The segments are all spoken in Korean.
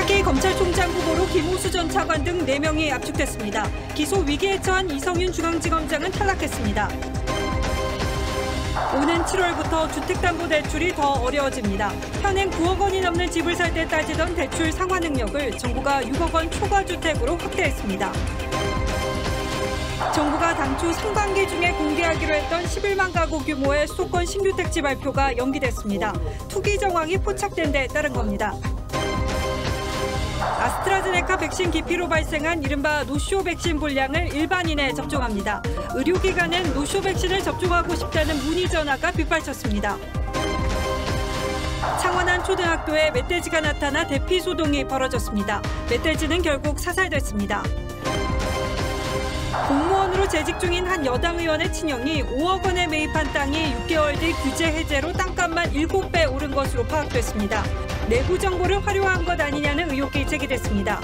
차기 검찰총장 후보로 김호수 전 차관 등 4명이 압축됐습니다. 기소 위기에 처한 이성윤 중앙지검장은 탈락했습니다. 오는 7월부터 주택담보대출이 더 어려워집니다. 현행 9억 원이 넘는 집을 살 때 따지던 대출 상환 능력을 정부가 6억 원 초과주택으로 확대했습니다. 정부가 당초 상반기 중에 공개하기로 했던 11만 가구 규모의 수도권 신규택지 발표가 연기됐습니다. 투기 정황이 포착된 데 따른 겁니다. 아스트라제네카 백신 기피로 발생한 이른바 노쇼 백신 분량을 일반인에 접종합니다. 의료기관은 노쇼 백신을 접종하고 싶다는 문의 전화가 빗발쳤습니다. 창원 한 초등학교에 멧돼지가 나타나 대피 소동이 벌어졌습니다. 멧돼지는 결국 사살됐습니다. 공무원으로 재직 중인 한 여당 의원의 친형이 5억 원에 매입한 땅이 6개월 뒤 규제 해제로 땅값만 7배 오른 것으로 파악됐습니다. 내부 정보를 활용한 것 아니냐는 의혹이 제기됐습니다.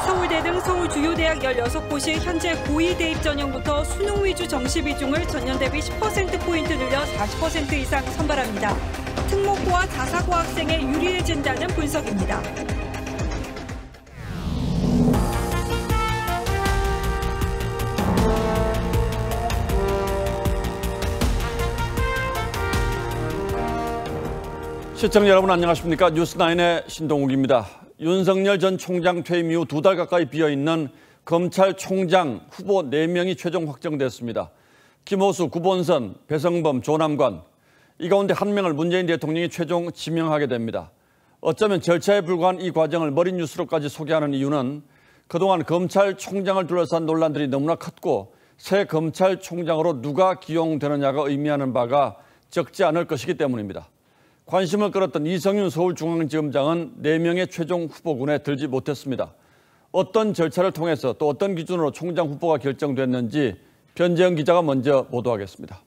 서울대 등 서울 주요 대학 16곳이 현재 고2 대입 전형부터 수능 위주 정시 비중을 전년 대비 10%포인트 늘려 40% 이상 선발합니다. 특목고와 자사고 학생에 유리해진다는 분석입니다. 시청자 여러분 안녕하십니까? 뉴스9의 신동욱입니다. 윤석열 전 총장 퇴임 이후 2달 가까이 비어있는 검찰총장 후보 4명이 최종 확정됐습니다. 김호수, 구본선, 배성범, 조남관. 이 가운데 1명을 문재인 대통령이 최종 지명하게 됩니다. 어쩌면 절차에 불과한 이 과정을 머릿 뉴스로까지 소개하는 이유는 그동안 검찰총장을 둘러싼 논란들이 너무나 컸고 새 검찰총장으로 누가 기용되느냐가 의미하는 바가 적지 않을 것이기 때문입니다. 관심을 끌었던 이성윤 서울중앙지검장은 4명의 최종 후보군에 들지 못했습니다. 어떤 절차를 통해서 또 어떤 기준으로 총장 후보가 결정됐는지 변재영 기자가 먼저 보도하겠습니다.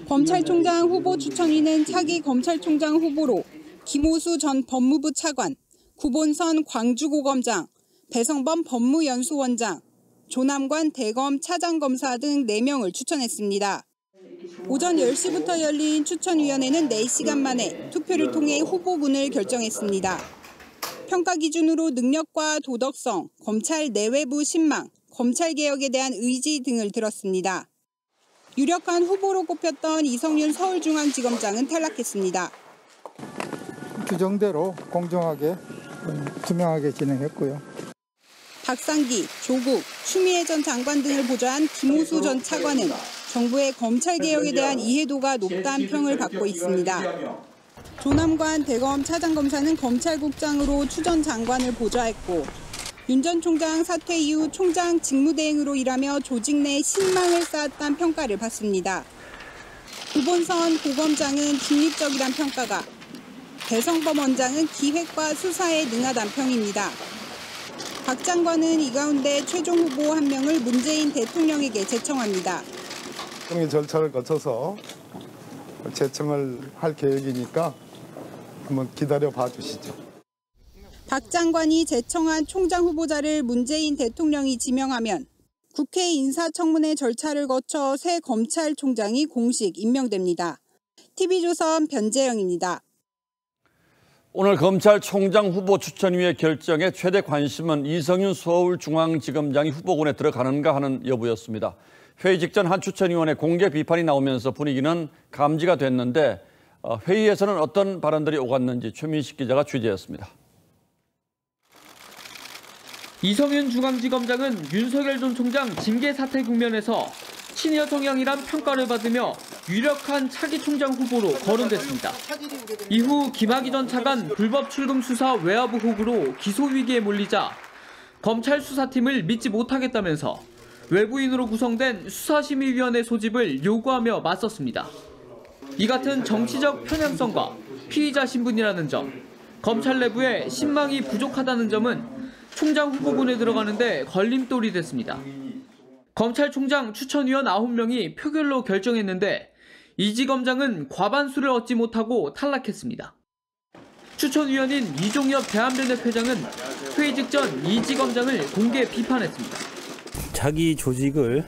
검찰총장 후보 추천위는 차기 검찰총장 후보로 김호수 전 법무부 차관, 구본선 광주고검장, 배성범 법무연수원장, 조남관 대검 차장검사 등 4명을 추천했습니다. 오전 10시부터 열린 추천위원회는 4시간 만에 투표를 통해 후보군을 결정했습니다. 평가 기준으로 능력과 도덕성, 검찰 내외부 신망, 검찰개혁에 대한 의지 등을 들었습니다. 유력한 후보로 꼽혔던 이성윤 서울중앙지검장은 탈락했습니다. 규정대로 공정하게, 투명하게 진행했고요. 박상기, 조국, 추미애 전 장관 등을 보좌한 김호수 전 차관은 정부의 검찰개혁에 대한 이해도가 높다는 평을 받고 있습니다. 조남관 대검 차장검사는 검찰국장으로 추 전 장관을 보좌했고 윤 전 총장 사퇴 이후 총장 직무대행으로 일하며 조직 내 신망을 쌓았다는 평가를 받습니다. 구본선 고검장은 중립적이란 평가가, 배성범 원장은 기획과 수사에 능하다는 평입니다. 박 장관은 이 가운데 최종 후보 1명을 문재인 대통령에게 제청합니다. 이 절차를 거쳐서 제청을 할 계획이니까 한번 기다려 봐 주시죠. 박 장관이 제청한 총장 후보자를 문재인 대통령이 지명하면 국회 인사청문회 절차를 거쳐 새 검찰총장이 공식 임명됩니다. TV조선 변재영입니다. 오늘 검찰총장 후보 추천위의 결정에 최대 관심은 이성윤 서울중앙지검장이 후보군에 들어가는가 하는 여부였습니다. 회의 직전 한 추천위원회 공개 비판이 나오면서 분위기는 감지가 됐는데 회의에서는 어떤 발언들이 오갔는지 최민식 기자가 취재했습니다. 이성윤 중앙지검장은 윤석열 전 총장 징계 사퇴 국면에서 시니어 성향이란 평가를 받으며 유력한 차기 총장 후보로 거론됐습니다. 이후 김학의 전 차관 불법 출금 수사 외화부 의혹으로 기소 위기에 몰리자 검찰 수사팀을 믿지 못하겠다면서 외부인으로 구성된 수사심의위원회 소집을 요구하며 맞섰습니다. 이 같은 정치적 편향성과 피의자 신분이라는 점, 검찰 내부에 신망이 부족하다는 점은 총장 후보군에 들어가는데 걸림돌이 됐습니다. 검찰총장 추천위원 9명이 표결로 결정했는데 이지검장은 과반수를 얻지 못하고 탈락했습니다. 추천위원인 이종엽 대한변협회장은 회의 직전 이지검장을 공개 비판했습니다. 자기 조직을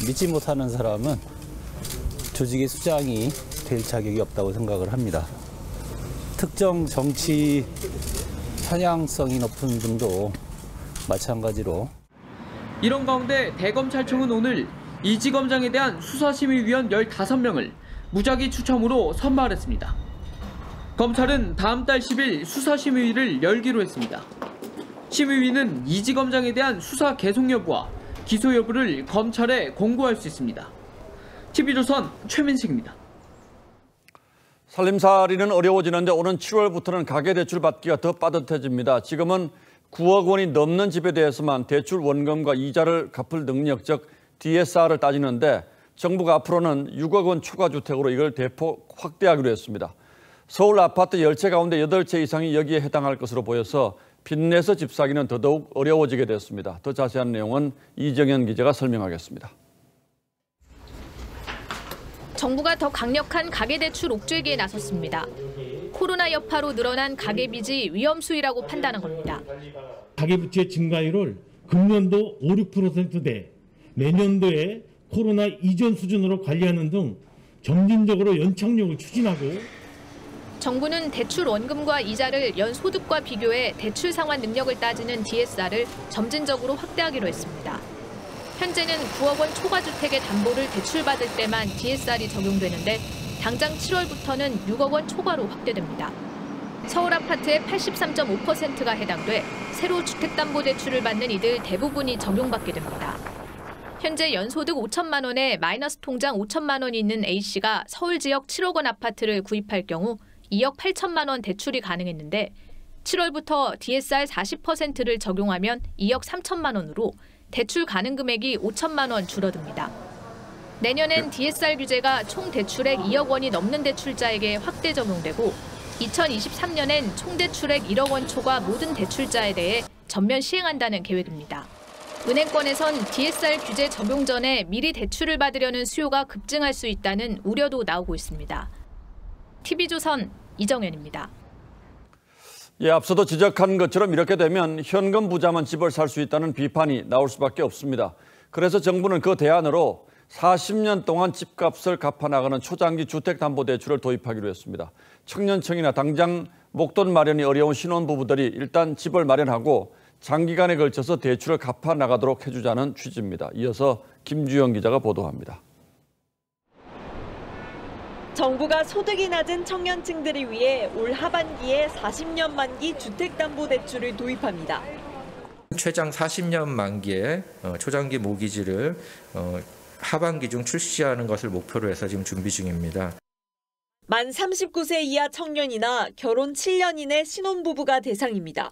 믿지 못하는 사람은 조직의 수장이 될 자격이 없다고 생각을 합니다. 특정 정치 편향성이 높은 등도 마찬가지로. 이런 가운데 대검찰청은 오늘 이지검장에 대한 수사심의위원 15명을 무작위 추첨으로 선발했습니다. 검찰은 다음 달 10일 수사심의위를 열기로 했습니다. 심의위는 이지검장에 대한 수사 계속 여부와 기소 여부를 검찰에 공고할 수 있습니다. TV조선 최민식입니다. 살림살이는 어려워지는데 오는 7월부터는 가계대출 받기가 더 빠듯해집니다. 지금은 9억 원이 넘는 집에 대해서만 대출 원금과 이자를 갚을 능력, 즉 DSR을 따지는데 정부가 앞으로는 6억 원 초과주택으로 이걸 대폭 확대하기로 했습니다. 서울 아파트 10채 가운데 8채 이상이 여기에 해당할 것으로 보여서 빚내서 집 사기는 더더욱 어려워지게 됐습니다. 더 자세한 내용은 이정현 기자가 설명하겠습니다. 정부가 더 강력한 가계대출 옥죄기에 나섰습니다. 코로나 여파로 늘어난 가계빚이 위험수위라고 판단한 겁니다. 가계부채 증가율을 금년도 5, 6%대 내년도에 코로나 이전 수준으로 관리하는 등 점진적으로 연착륙을 추진하고, 정부는 대출 원금과 이자를 연소득과 비교해 대출 상환 능력을 따지는 DSR을 점진적으로 확대하기로 했습니다. 현재는 9억 원 초과주택의 담보를 대출받을 때만 DSR이 적용되는데 당장 7월부터는 6억 원 초과로 확대됩니다. 서울 아파트의 83.5%가 해당돼 새로 주택담보대출을 받는 이들 대부분이 적용받게 됩니다. 현재 연소득 5천만 원에 마이너스 통장 5천만 원이 있는 A씨가 서울 지역 7억 원 아파트를 구입할 경우 2억 8천만 원 대출이 가능했는데 7월부터 DSR 40%를 적용하면 2억 3천만 원으로 대출 가능 금액이 5천만 원 줄어듭니다. 내년엔 DSR 규제가 총 대출액 2억 원이 넘는 대출자에게 확대 적용되고 2023년엔 총 대출액 1억 원 초과 모든 대출자에 대해 전면 시행한다는 계획입니다. 은행권에선 DSR 규제 적용 전에 미리 대출을 받으려는 수요가 급증할 수 있다는 우려도 나오고 있습니다. TV조선 이정현입니다. 예, 앞서도 지적한 것처럼 이렇게 되면 현금 부자만 집을 살 수 있다는 비판이 나올 수밖에 없습니다. 그래서 정부는 그 대안으로 40년 동안 집값을 갚아나가는 초장기 주택담보대출을 도입하기로 했습니다. 청년층이나 당장 목돈 마련이 어려운 신혼부부들이 일단 집을 마련하고 장기간에 걸쳐서 대출을 갚아나가도록 해주자는 취지입니다. 이어서 김주영 기자가 보도합니다. 정부가 소득이 낮은 청년층들을 위해 올 하반기에 40년 만기 주택담보대출을 도입합니다. 최장 40년 만기의 초장기 모기지를 하반기 중 출시하는 것을 목표로 해서 지금 준비 중입니다. 만 39세 이하 청년이나 결혼 7년 이내 신혼부부가 대상입니다.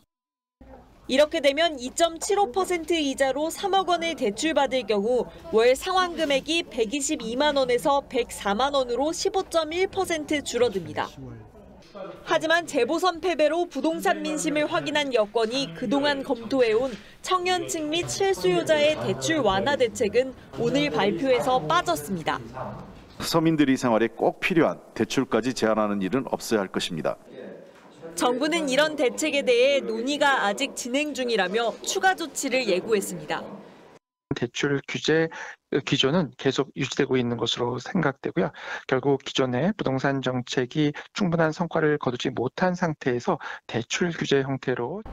이렇게 되면 2.75% 이자로 3억 원을 대출받을 경우 월 상환 금액이 122만 원에서 104만 원으로 15.1% 줄어듭니다. 하지만 재보선 패배로 부동산 민심을 확인한 여권이 그동안 검토해온 청년층 및 실수요자의 대출 완화 대책은 오늘 발표에서 빠졌습니다. 서민들이 생활에 꼭 필요한 대출까지 제한하는 일은 없어야 할 것입니다. 정부는 이런 대책에 대해 논의가 아직 진행 중이라며 추가 조치를 예고했습니다. 대출 규제 기조는 계속 유지되고 있는 것으로 생각되고요. 결국 기존의 부동산 정책이 충분한 성과를 거두지 못한 상태에서 대출 규제 형태로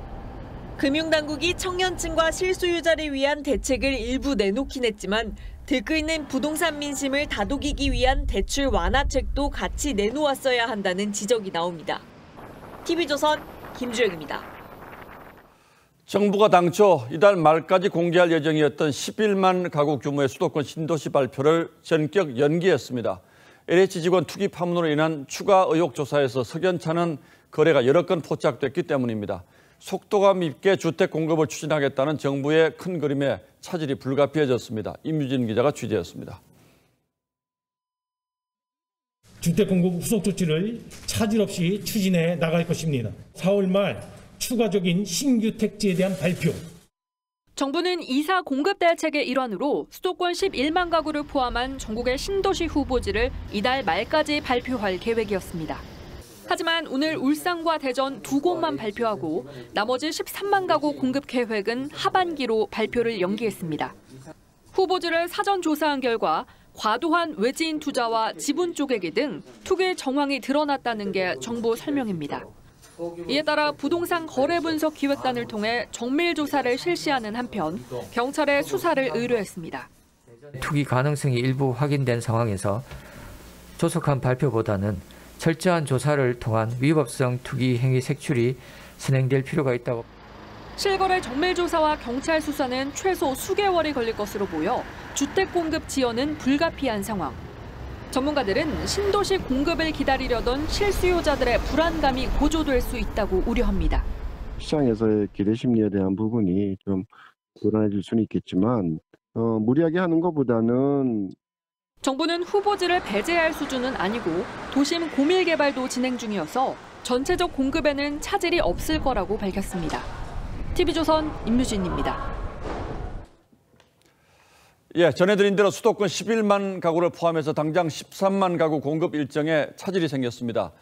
금융당국이 청년층과 실수요자를 위한 대책을 일부 내놓긴 했지만 들끓는 부동산 민심을 다독이기 위한 대출 완화책도 같이 내놓았어야 한다는 지적이 나옵니다. TV조선 김주영입니다. 정부가 당초 이달 말까지 공개할 예정이었던 11만 가구 규모의 수도권 신도시 발표를 전격 연기했습니다. LH 직원 투기 파문으로 인한 추가 의혹 조사에서 석연찮은 거래가 여러 건 포착됐기 때문입니다. 속도감 있게 주택 공급을 추진하겠다는 정부의 큰 그림에 차질이 불가피해졌습니다. 임유진 기자가 취재했습니다. 주택 공급 후속 조치를 차질 없이 추진해 나갈 것입니다. 4월 말 추가적인 신규 택지에 대한 발표. 정부는 2사 공급 대책의 일환으로 수도권 11만 가구를 포함한 전국의 신도시 후보지를 이달 말까지 발표할 계획이었습니다. 하지만 오늘 울산과 대전 두 곳만 발표하고 나머지 13만 가구 공급 계획은 하반기로 발표를 연기했습니다. 후보지를 사전 조사한 결과 과도한 외지인 투자와 지분 쪼개기 등 투기 정황이 드러났다는 게 정부 설명입니다. 이에 따라 부동산 거래 분석 기획단을 통해 정밀 조사를 실시하는 한편 경찰에 수사를 의뢰했습니다. 투기 가능성이 일부 확인된 상황에서 조속한 발표보다는 철저한 조사를 통한 위법성 투기 행위 색출이 진행될 필요가 있다고. 실거래 정밀 조사와 경찰 수사는 최소 수개월이 걸릴 것으로 보여 주택 공급 지연은 불가피한 상황. 전문가들은 신도시 공급을 기다리려던 실수요자들의 불안감이 고조될 수 있다고 우려합니다. 시장에서의 기대 심리에 대한 부분이 좀 불안해질 수는 있겠지만 무리하게 하는 것보다는 정부는 후보지를 배제할 수준은 아니고 도심 고밀 개발도 진행 중이어서 전체적 공급에는 차질이 없을 거라고 밝혔습니다. TV조선 임유진입니다. 예, 전해드린 대로 수도권 11만 가구를 포함해서 당장 13만 가구 공급 일정에 차질이 생겼습니다.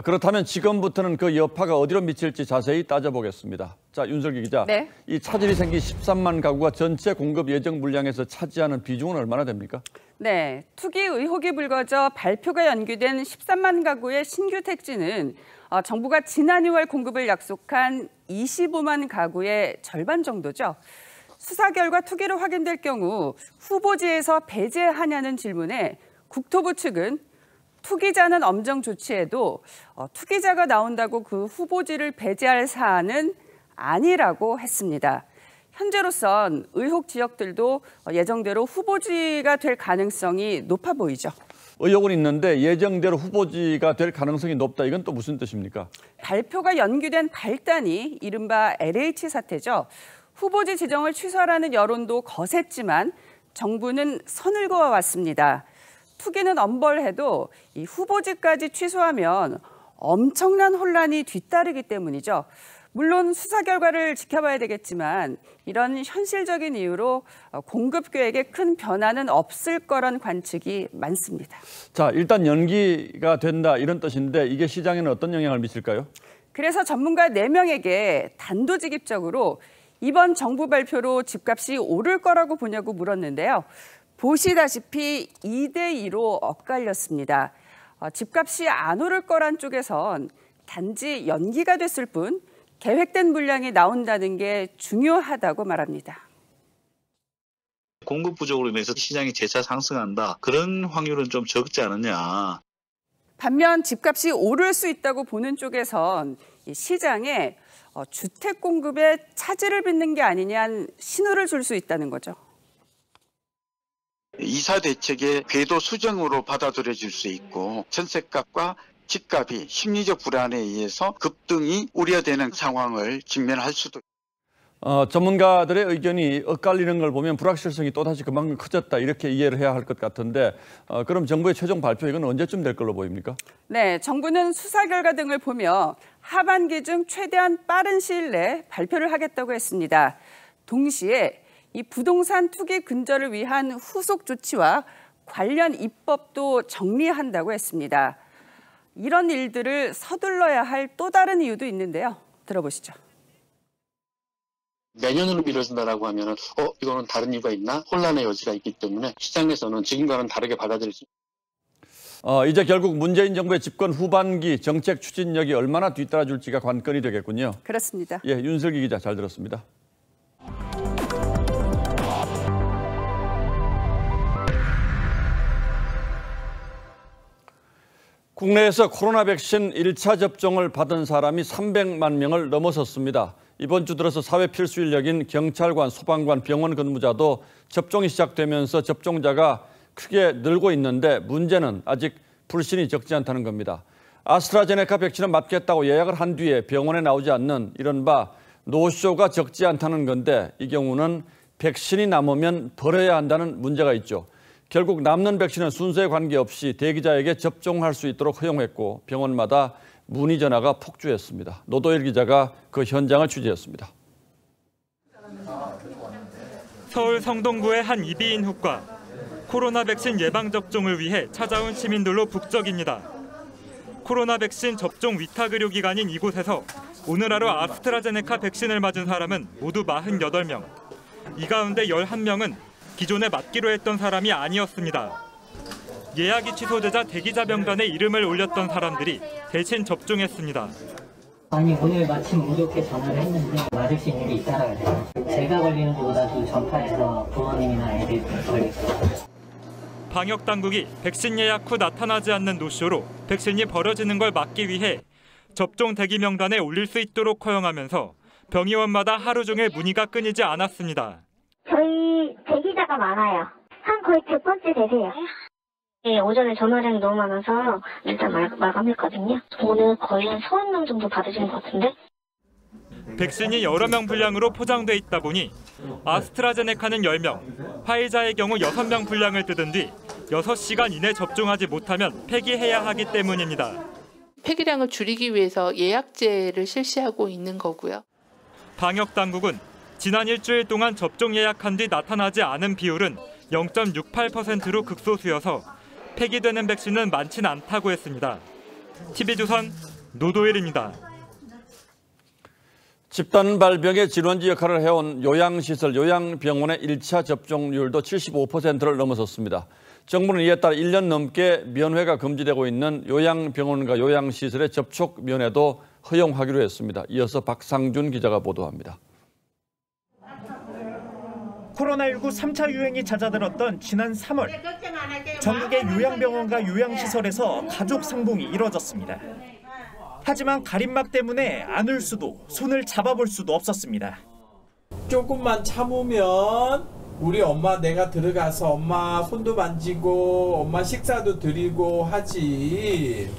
그렇다면 지금부터는 그 여파가 어디로 미칠지 자세히 따져보겠습니다. 자, 윤석기 기자. 네. 이 차질이 생긴 13만 가구가 전체 공급 예정 물량에서 차지하는 비중은 얼마나 됩니까? 네, 투기 의혹이 불거져 발표가 연기된 13만 가구의 신규 택지는 정부가 지난 2월 공급을 약속한 25만 가구의 절반 정도죠. 수사 결과 투기로 확인될 경우 후보지에서 배제하냐는 질문에 국토부 측은 투기자는 엄정 조치해도 투기자가 나온다고 그 후보지를 배제할 사안은 아니라고 했습니다. 현재로선 의혹 지역들도 예정대로 후보지가 될 가능성이 높아 보이죠. 의혹은 있는데 예정대로 후보지가 될 가능성이 높다. 이건 또 무슨 뜻입니까? 발표가 연기된 발단이 이른바 LH 사태죠. 후보지 지정을 취소하라는 여론도 거셌지만 정부는 선을 그어왔습니다. 투기는 엄벌해도 이 후보지까지 취소하면 엄청난 혼란이 뒤따르기 때문이죠. 물론 수사 결과를 지켜봐야 되겠지만 이런 현실적인 이유로 공급 계획에 큰 변화는 없을 거란 관측이 많습니다. 자, 일단 연기가 된다 이런 뜻인데 이게 시장에는 어떤 영향을 미칠까요? 그래서 전문가 4명에게 단도직입적으로 이번 정부 발표로 집값이 오를 거라고 보냐고 물었는데요. 보시다시피 2대2로 엇갈렸습니다. 집값이 안 오를 거란 쪽에선 단지 연기가 됐을 뿐 계획된 물량이 나온다는 게 중요하다고 말합니다. 공급 부족으로 인해서 시장이 재차 상승한다. 그런 확률은 좀 적지 않느냐. 반면 집값이 오를 수 있다고 보는 쪽에선 시장에 주택 공급에 차질을 빚는 게 아니냐는 신호를 줄 수 있다는 거죠. 이사 대책의 궤도 수정으로 받아들여질 수 있고 전셋값과 집값이 심리적 불안에 의해서 급등이 우려되는 상황을 직면할 수도 있습니다. 전문가들의 의견이 엇갈리는 걸 보면 불확실성이 또다시 그만큼 커졌다 이렇게 이해를 해야 할 것 같은데 그럼 정부의 최종 발표 이건 언제쯤 될 걸로 보입니까? 네, 정부는 수사 결과 등을 보며 하반기 중 최대한 빠른 시일 내에 발표를 하겠다고 했습니다. 동시에 이 부동산 투기 근절을 위한 후속 조치와 관련 입법도 정리한다고 했습니다. 이런 일들을 서둘러야 할 또 다른 이유도 있는데요. 들어보시죠. 내년으로 미뤄진다라고 하면은 이거는 다른 이유가 있나? 혼란의 여지가 있기 때문에 시장에서는 지금과는 다르게 받아들일 수 있습니다. 이제 결국 문재인 정부의 집권 후반기 정책 추진력이 얼마나 뒤따라줄지가 관건이 되겠군요. 그렇습니다. 예, 윤석기 기자 잘 들었습니다. 국내에서 코로나 백신 1차 접종을 받은 사람이 300만 명을 넘어섰습니다. 이번 주 들어서 사회 필수 인력인 경찰관, 소방관, 병원 근무자도 접종이 시작되면서 접종자가 크게 늘고 있는데 문제는 아직 불신이 적지 않다는 겁니다. 아스트라제네카 백신을 맞겠다고 예약을 한 뒤에 병원에 나오지 않는 이른바 노쇼가 적지 않다는 건데 이 경우는 백신이 남으면 버려야 한다는 문제가 있죠. 결국 남는 백신은 순서에 관계없이 대기자에게 접종할 수 있도록 허용했고 병원마다 문의 전화가 폭주했습니다. 노도일 기자가 그 현장을 취재했습니다. 서울 성동구의 한 이비인 후과. 코로나 백신 예방 접종을 위해 찾아온 시민들로 북적입니다. 코로나 백신 접종 위탁 의료 기관인 이곳에서 오늘 하루 아스트라제네카 백신을 맞은 사람은 모두 48명. 이 가운데 11명은 기존에 맞기로 했던 사람이 아니었습니다. 예약이 취소되자 대기자 명단에 이름을 올렸던 사람들이 대신 접종했습니다. 아니 오늘 마침 무좋게 전화를 했는데 맞을 수 있는 게 있다라고 해요. 제가 걸리는 것보다도 전파해서 부모님이나 애들 걸릴 거예요. 방역 당국이 백신 예약 후 나타나지 않는 노쇼로 백신이 벌어지는 걸 막기 위해 접종 대기 명단에 올릴 수 있도록 허용하면서 병의원마다 하루 종일 문의가 끊이지 않았습니다. 저희 대기자가 많아요. 한 거의 100번째 되세요. 네, 오전에 전화량이 너무 많아서 일단 마감했거든요. 오늘 거의 한 30명 정도 받으신 것 같은데. 백신이 여러 명 분량으로 포장돼 있다 보니 아스트라제네카는 10명, 화이자의 경우 6명 분량을 뜯은 뒤 6시간 이내 접종하지 못하면 폐기해야 하기 때문입니다. 폐기량을 줄이기 위해서 예약제를 실시하고 있는 거고요. 방역 당국은 지난 일주일 동안 접종 예약한 뒤 나타나지 않은 비율은 0.68%로 극소수여서 폐기되는 백신은 많진 않다고 했습니다. TV조선 노도일입니다. 집단 발병의 질환지 역할을 해온 요양시설, 요양병원의 1차 접종률도 75%를 넘어섰습니다. 정부는 이에 따라 1년 넘게 면회가 금지되고 있는 요양병원과 요양시설의 접촉 면회도 허용하기로 했습니다. 이어서 박상준 기자가 보도합니다. 코로나19 3차 유행이 잦아들었던 지난 3월, 전국의 요양병원과 요양시설에서 가족 상봉이 이뤄졌습니다. 하지만 가림막 때문에 안을 수도 손을 잡아볼 수도 없었습니다. 조금만 참으면 우리 엄마 내가 들어가서 엄마 손도 만지고 엄마 식사도 드리고 하지.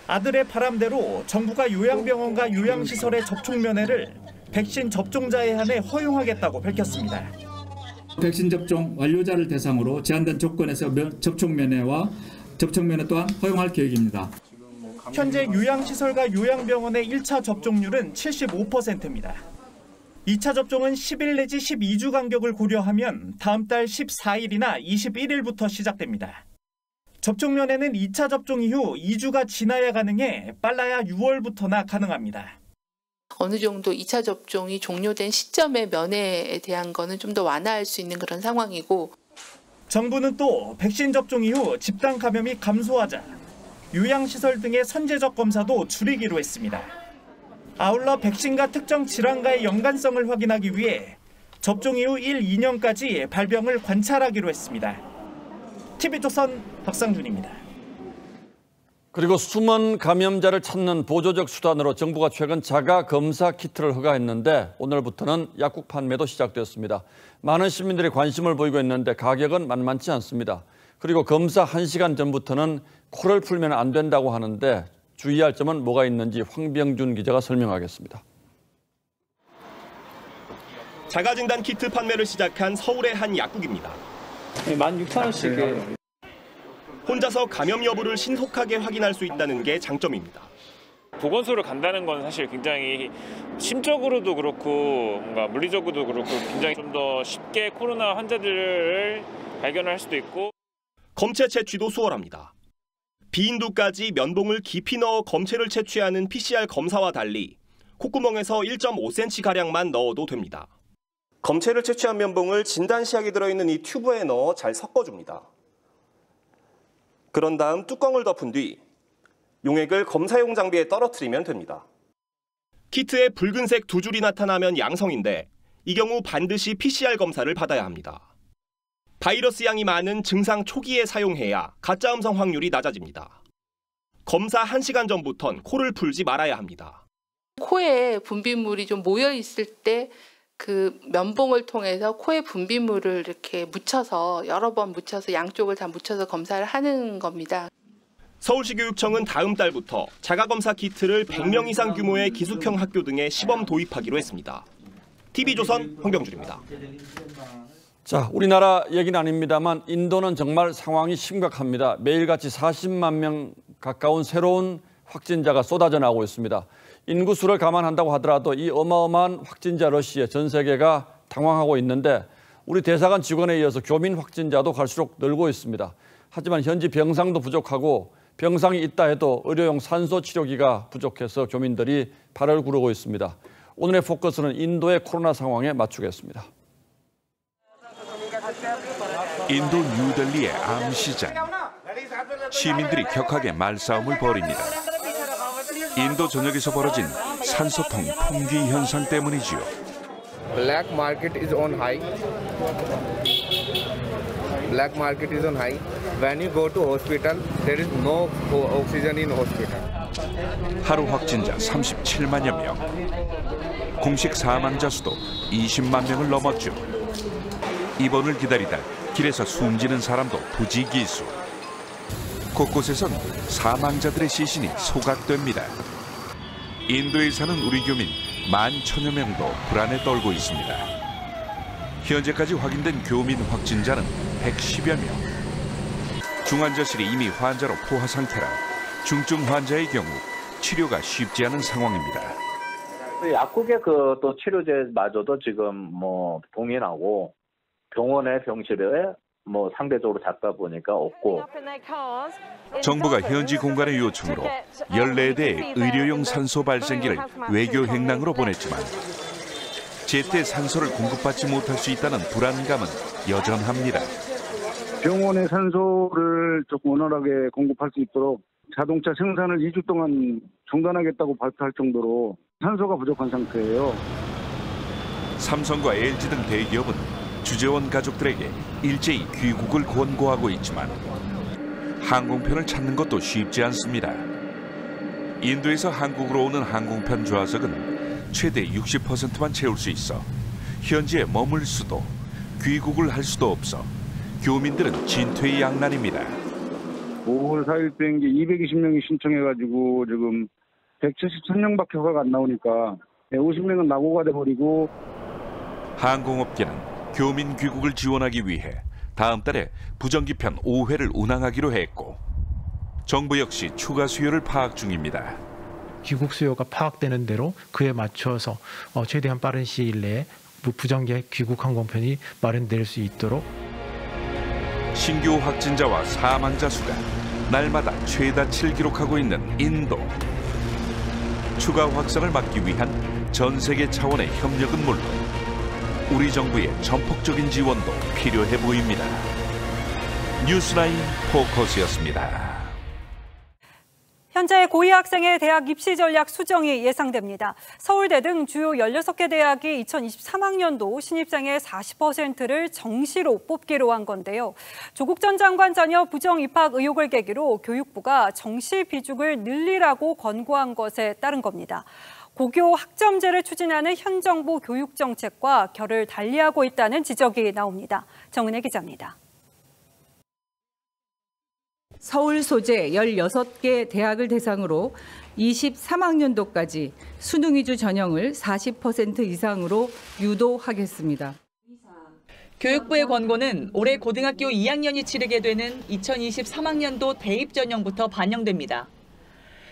아들의 바람대로 정부가 요양병원과 요양시설의 접촉 면회를 백신 접종자에 한해 허용하겠다고 밝혔습니다. 백신 접종 완료자를 대상으로 제한된 조건에서 접촉 면회와 접촉 면회 또한 허용할 계획입니다. 현재 요양시설과 요양병원의 1차 접종률은 75%입니다. 2차 접종은 10일 내지 12주 간격을 고려하면 다음 달 14일이나 21일부터 시작됩니다. 접종 면회는 2차 접종 이후 2주가 지나야 가능해 빨라야 6월부터나 가능합니다. 어느 정도 2차 접종이 종료된 시점의 면회에 대한 거는 좀 더 완화할 수 있는 그런 상황이고, 정부는 또 백신 접종 이후 집단 감염이 감소하자 요양시설 등의 선제적 검사도 줄이기로 했습니다. 아울러 백신과 특정 질환과의 연관성을 확인하기 위해 접종 이후 1, 2년까지 발병을 관찰하기로 했습니다. TV조선 박상준입니다. 그리고 숨은 감염자를 찾는 보조적 수단으로 정부가 최근 자가 검사 키트를 허가했는데 오늘부터는 약국 판매도 시작되었습니다. 많은 시민들이 관심을 보이고 있는데 가격은 만만치 않습니다. 그리고 검사 1시간 전부터는 코를 풀면 안 된다고 하는데 주의할 점은 뭐가 있는지 황병준 기자가 설명하겠습니다. 자가진단 키트 판매를 시작한 서울의 한 약국입니다. 16,000원씩이에요. 혼자서 감염 여부를 신속하게 확인할 수 있다는 게 장점입니다. 보건소를 간다는 건 사실 굉장히 심적으로도 그렇고 뭔가 물리적으로도 그렇고 굉장히 좀 더 쉽게 코로나 환자들을 발견할 수도 있고, 검체 채취도 수월합니다. 비인두까지 면봉을 깊이 넣어 검체를 채취하는 PCR 검사와 달리 콧구멍에서 1.5cm가량만 넣어도 됩니다. 검체를 채취한 면봉을 진단시약이 들어있는 이 튜브에 넣어 잘 섞어줍니다. 그런 다음 뚜껑을 덮은 뒤 용액을 검사용 장비에 떨어뜨리면 됩니다. 키트에 붉은색 두 줄이 나타나면 양성인데 이 경우 반드시 PCR 검사를 받아야 합니다. 바이러스 양이 많은 증상 초기에 사용해야 가짜 음성 확률이 낮아집니다. 검사 1시간 전부턴 코를 풀지 말아야 합니다. 코에 분비물이 좀 모여 있을 때 그 면봉을 통해서 코에 분비물을 이렇게 묻혀서 여러 번 묻혀서 양쪽을 다 묻혀서 검사를 하는 겁니다. 서울시 교육청은 다음 달부터 자가검사 키트를 100명 이상 규모의 기숙형 학교 등에 시범 도입하기로 했습니다. TV조선 황병준입니다. 자, 우리나라 얘기는 아닙니다만 인도는 정말 상황이 심각합니다. 매일같이 40만 명 가까운 새로운 확진자가 쏟아져 나오고 있습니다. 인구수를 감안한다고 하더라도 이 어마어마한 확진자 러시에 전 세계가 당황하고 있는데 우리 대사관 직원에 이어서 교민 확진자도 갈수록 늘고 있습니다. 하지만 현지 병상도 부족하고 병상이 있다 해도 의료용 산소 치료기가 부족해서 교민들이 발을 구르고 있습니다. 오늘의 포커스는 인도의 코로나 상황에 맞추겠습니다. 인도 뉴델리의 암시장. 시민들이 격하게 말싸움을 벌입니다. 인도 전역에서 벌어진 산소통 품귀 현상 때문이지요. Black market is on high. Black market is on high. When you go to hospital, there is no oxygen in hospital. 하루 확진자 37만여 명. 공식 사망자 수도 20만 명을 넘었죠. 입원을 기다리다 길에서 숨지는 사람도 부지기수. 곳곳에선 사망자들의 시신이 소각됩니다. 인도에 사는 우리 교민 11,000여 명도 불안에 떨고 있습니다. 현재까지 확인된 교민 확진자는 110여 명. 중환자실이 이미 환자로 포화 상태라 중증 환자의 경우 치료가 쉽지 않은 상황입니다. 약국의 또 치료제마저도 지금 동일하고 병원의 병실에 상대적으로 작다 보니까 없고. 정부가 현지 공간의 요청으로 14대의 의료용 산소 발생기를 외교 행랑으로 보냈지만 제때 산소를 공급받지 못할 수 있다는 불안감은 여전합니다. 병원의 산소를 조금 원활하게 공급할 수 있도록 자동차 생산을 2주 동안 중단하겠다고 발표할 정도로 산소가 부족한 상태예요. 삼성과 LG 등 대기업은 주재원 가족들에게 일제히 귀국을 권고하고 있지만 항공편을 찾는 것도 쉽지 않습니다. 인도에서 한국으로 오는 항공편 좌석은 최대 60%만 채울 수 있어 현지에 머물 수도 귀국을 할 수도 없어 교민들은 진퇴양난입니다. 5월 4일 비행기 220명이 신청해가지고 지금 173명밖에 허가가 안 나오니까 50명은 낙오가 돼버리고. 항공업계는 교민 귀국을 지원하기 위해 다음 달에 부정기편 5회를 운항하기로 했고 정부 역시 추가 수요를 파악 중입니다. 귀국 수요가 파악되는 대로 그에 맞춰서 최대한 빠른 시일 내에 부정기 귀국 항공편이 마련될 수 있도록. 신규 확진자와 사망자 수가 날마다 최다치를 기록하고 있는 인도. 추가 확산을 막기 위한 전 세계 차원의 협력은 물론 우리 정부의 전폭적인 지원도 필요해 보입니다. 뉴스라인 포커스였습니다. 현재 고2 학생의 대학 입시 전략 수정이 예상됩니다. 서울대 등 주요 16개 대학이 2023학년도 신입생의 40%를 정시로 뽑기로 한 건데요. 조국 전 장관 자녀 부정 입학 의혹을 계기로 교육부가 정시 비중을 늘리라고 권고한 것에 따른 겁니다. 고교 학점제를 추진하는 현 정부 교육 정책과 결을 달리하고 있다는 지적이 나옵니다. 정은혜 기자입니다. 서울 소재 16개 대학을 대상으로 23학년도까지 수능 위주 전형을 40% 이상으로 유도하겠습니다. 교육부의 권고는 올해 고등학교 2학년이 치르게 되는 2023학년도 대입 전형부터 반영됩니다.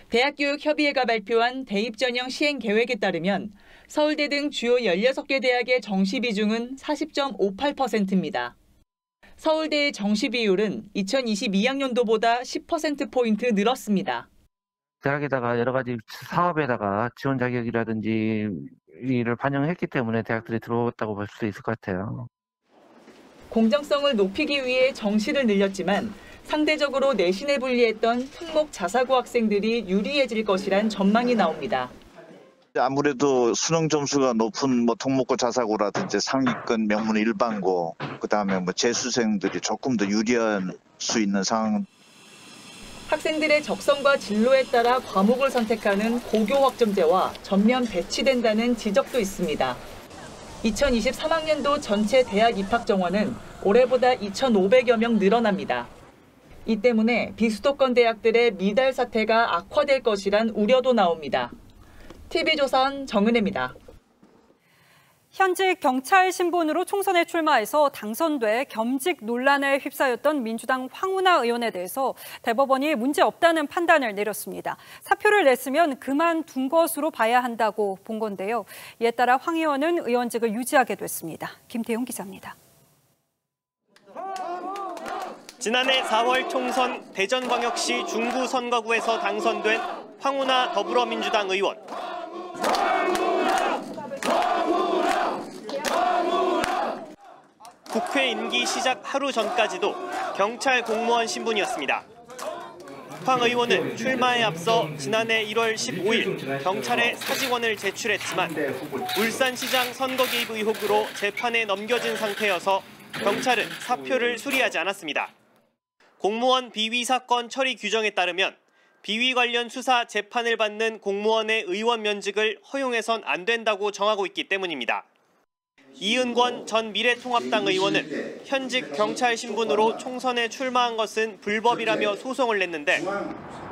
대학교육협의회가 발표한 대입 전형 시행 계획에 따르면 서울대 등 주요 16개 대학의 정시 비중은 40.58%입니다. 서울대의 정시 비율은 2022학년도보다 10%포인트 늘었습니다. 대학에다가 여러 가지 사업에다가 지원 자격이라든지 이를 반영했기 때문에 대학들이 들어왔다고 볼 수도 있을 것 같아요. 공정성을 높이기 위해 정시를 늘렸지만 상대적으로 내신에 불리했던 특목 자사고 학생들이 유리해질 것이란 전망이 나옵니다. 아무래도 수능 점수가 높은 특목고 자사고라든지 상위권 명문 일반고, 그다음에 재수생들이 조금 더 유리할 수 있는 상황. 학생들의 적성과 진로에 따라 과목을 선택하는 고교 학점제와 전면 배치된다는 지적도 있습니다. 2023학년도 전체 대학 입학 정원은 올해보다 2,500여 명 늘어납니다. 이 때문에 비수도권 대학들의 미달 사태가 악화될 것이란 우려도 나옵니다. TV조선 정은혜입니다. 현직 경찰 신분으로 총선에 출마해서 당선돼 겸직 논란에 휩싸였던 민주당 황운하 의원에 대해서 대법원이 문제없다는 판단을 내렸습니다. 사표를 냈으면 그만둔 것으로 봐야 한다고 본 건데요. 이에 따라 황 의원은 의원직을 유지하게 됐습니다. 김태용 기자입니다. 지난해 4월 총선 대전광역시 중구선거구에서 당선된 황운하 더불어민주당 의원. 국회 임기 시작 하루 전까지도 경찰 공무원 신분이었습니다. 황 의원은 출마에 앞서 지난해 1월 15일 경찰에 사직원을 제출했지만 울산시장 선거 개입 의혹으로 재판에 넘겨진 상태여서 경찰은 사표를 수리하지 않았습니다. 공무원 비위 사건 처리 규정에 따르면 비위 관련 수사 재판을 받는 공무원의 의원 면직을 허용해선 안 된다고 정하고 있기 때문입니다. 이은권 전 미래통합당 의원은 현직 경찰 신분으로 총선에 출마한 것은 불법이라며 소송을 냈는데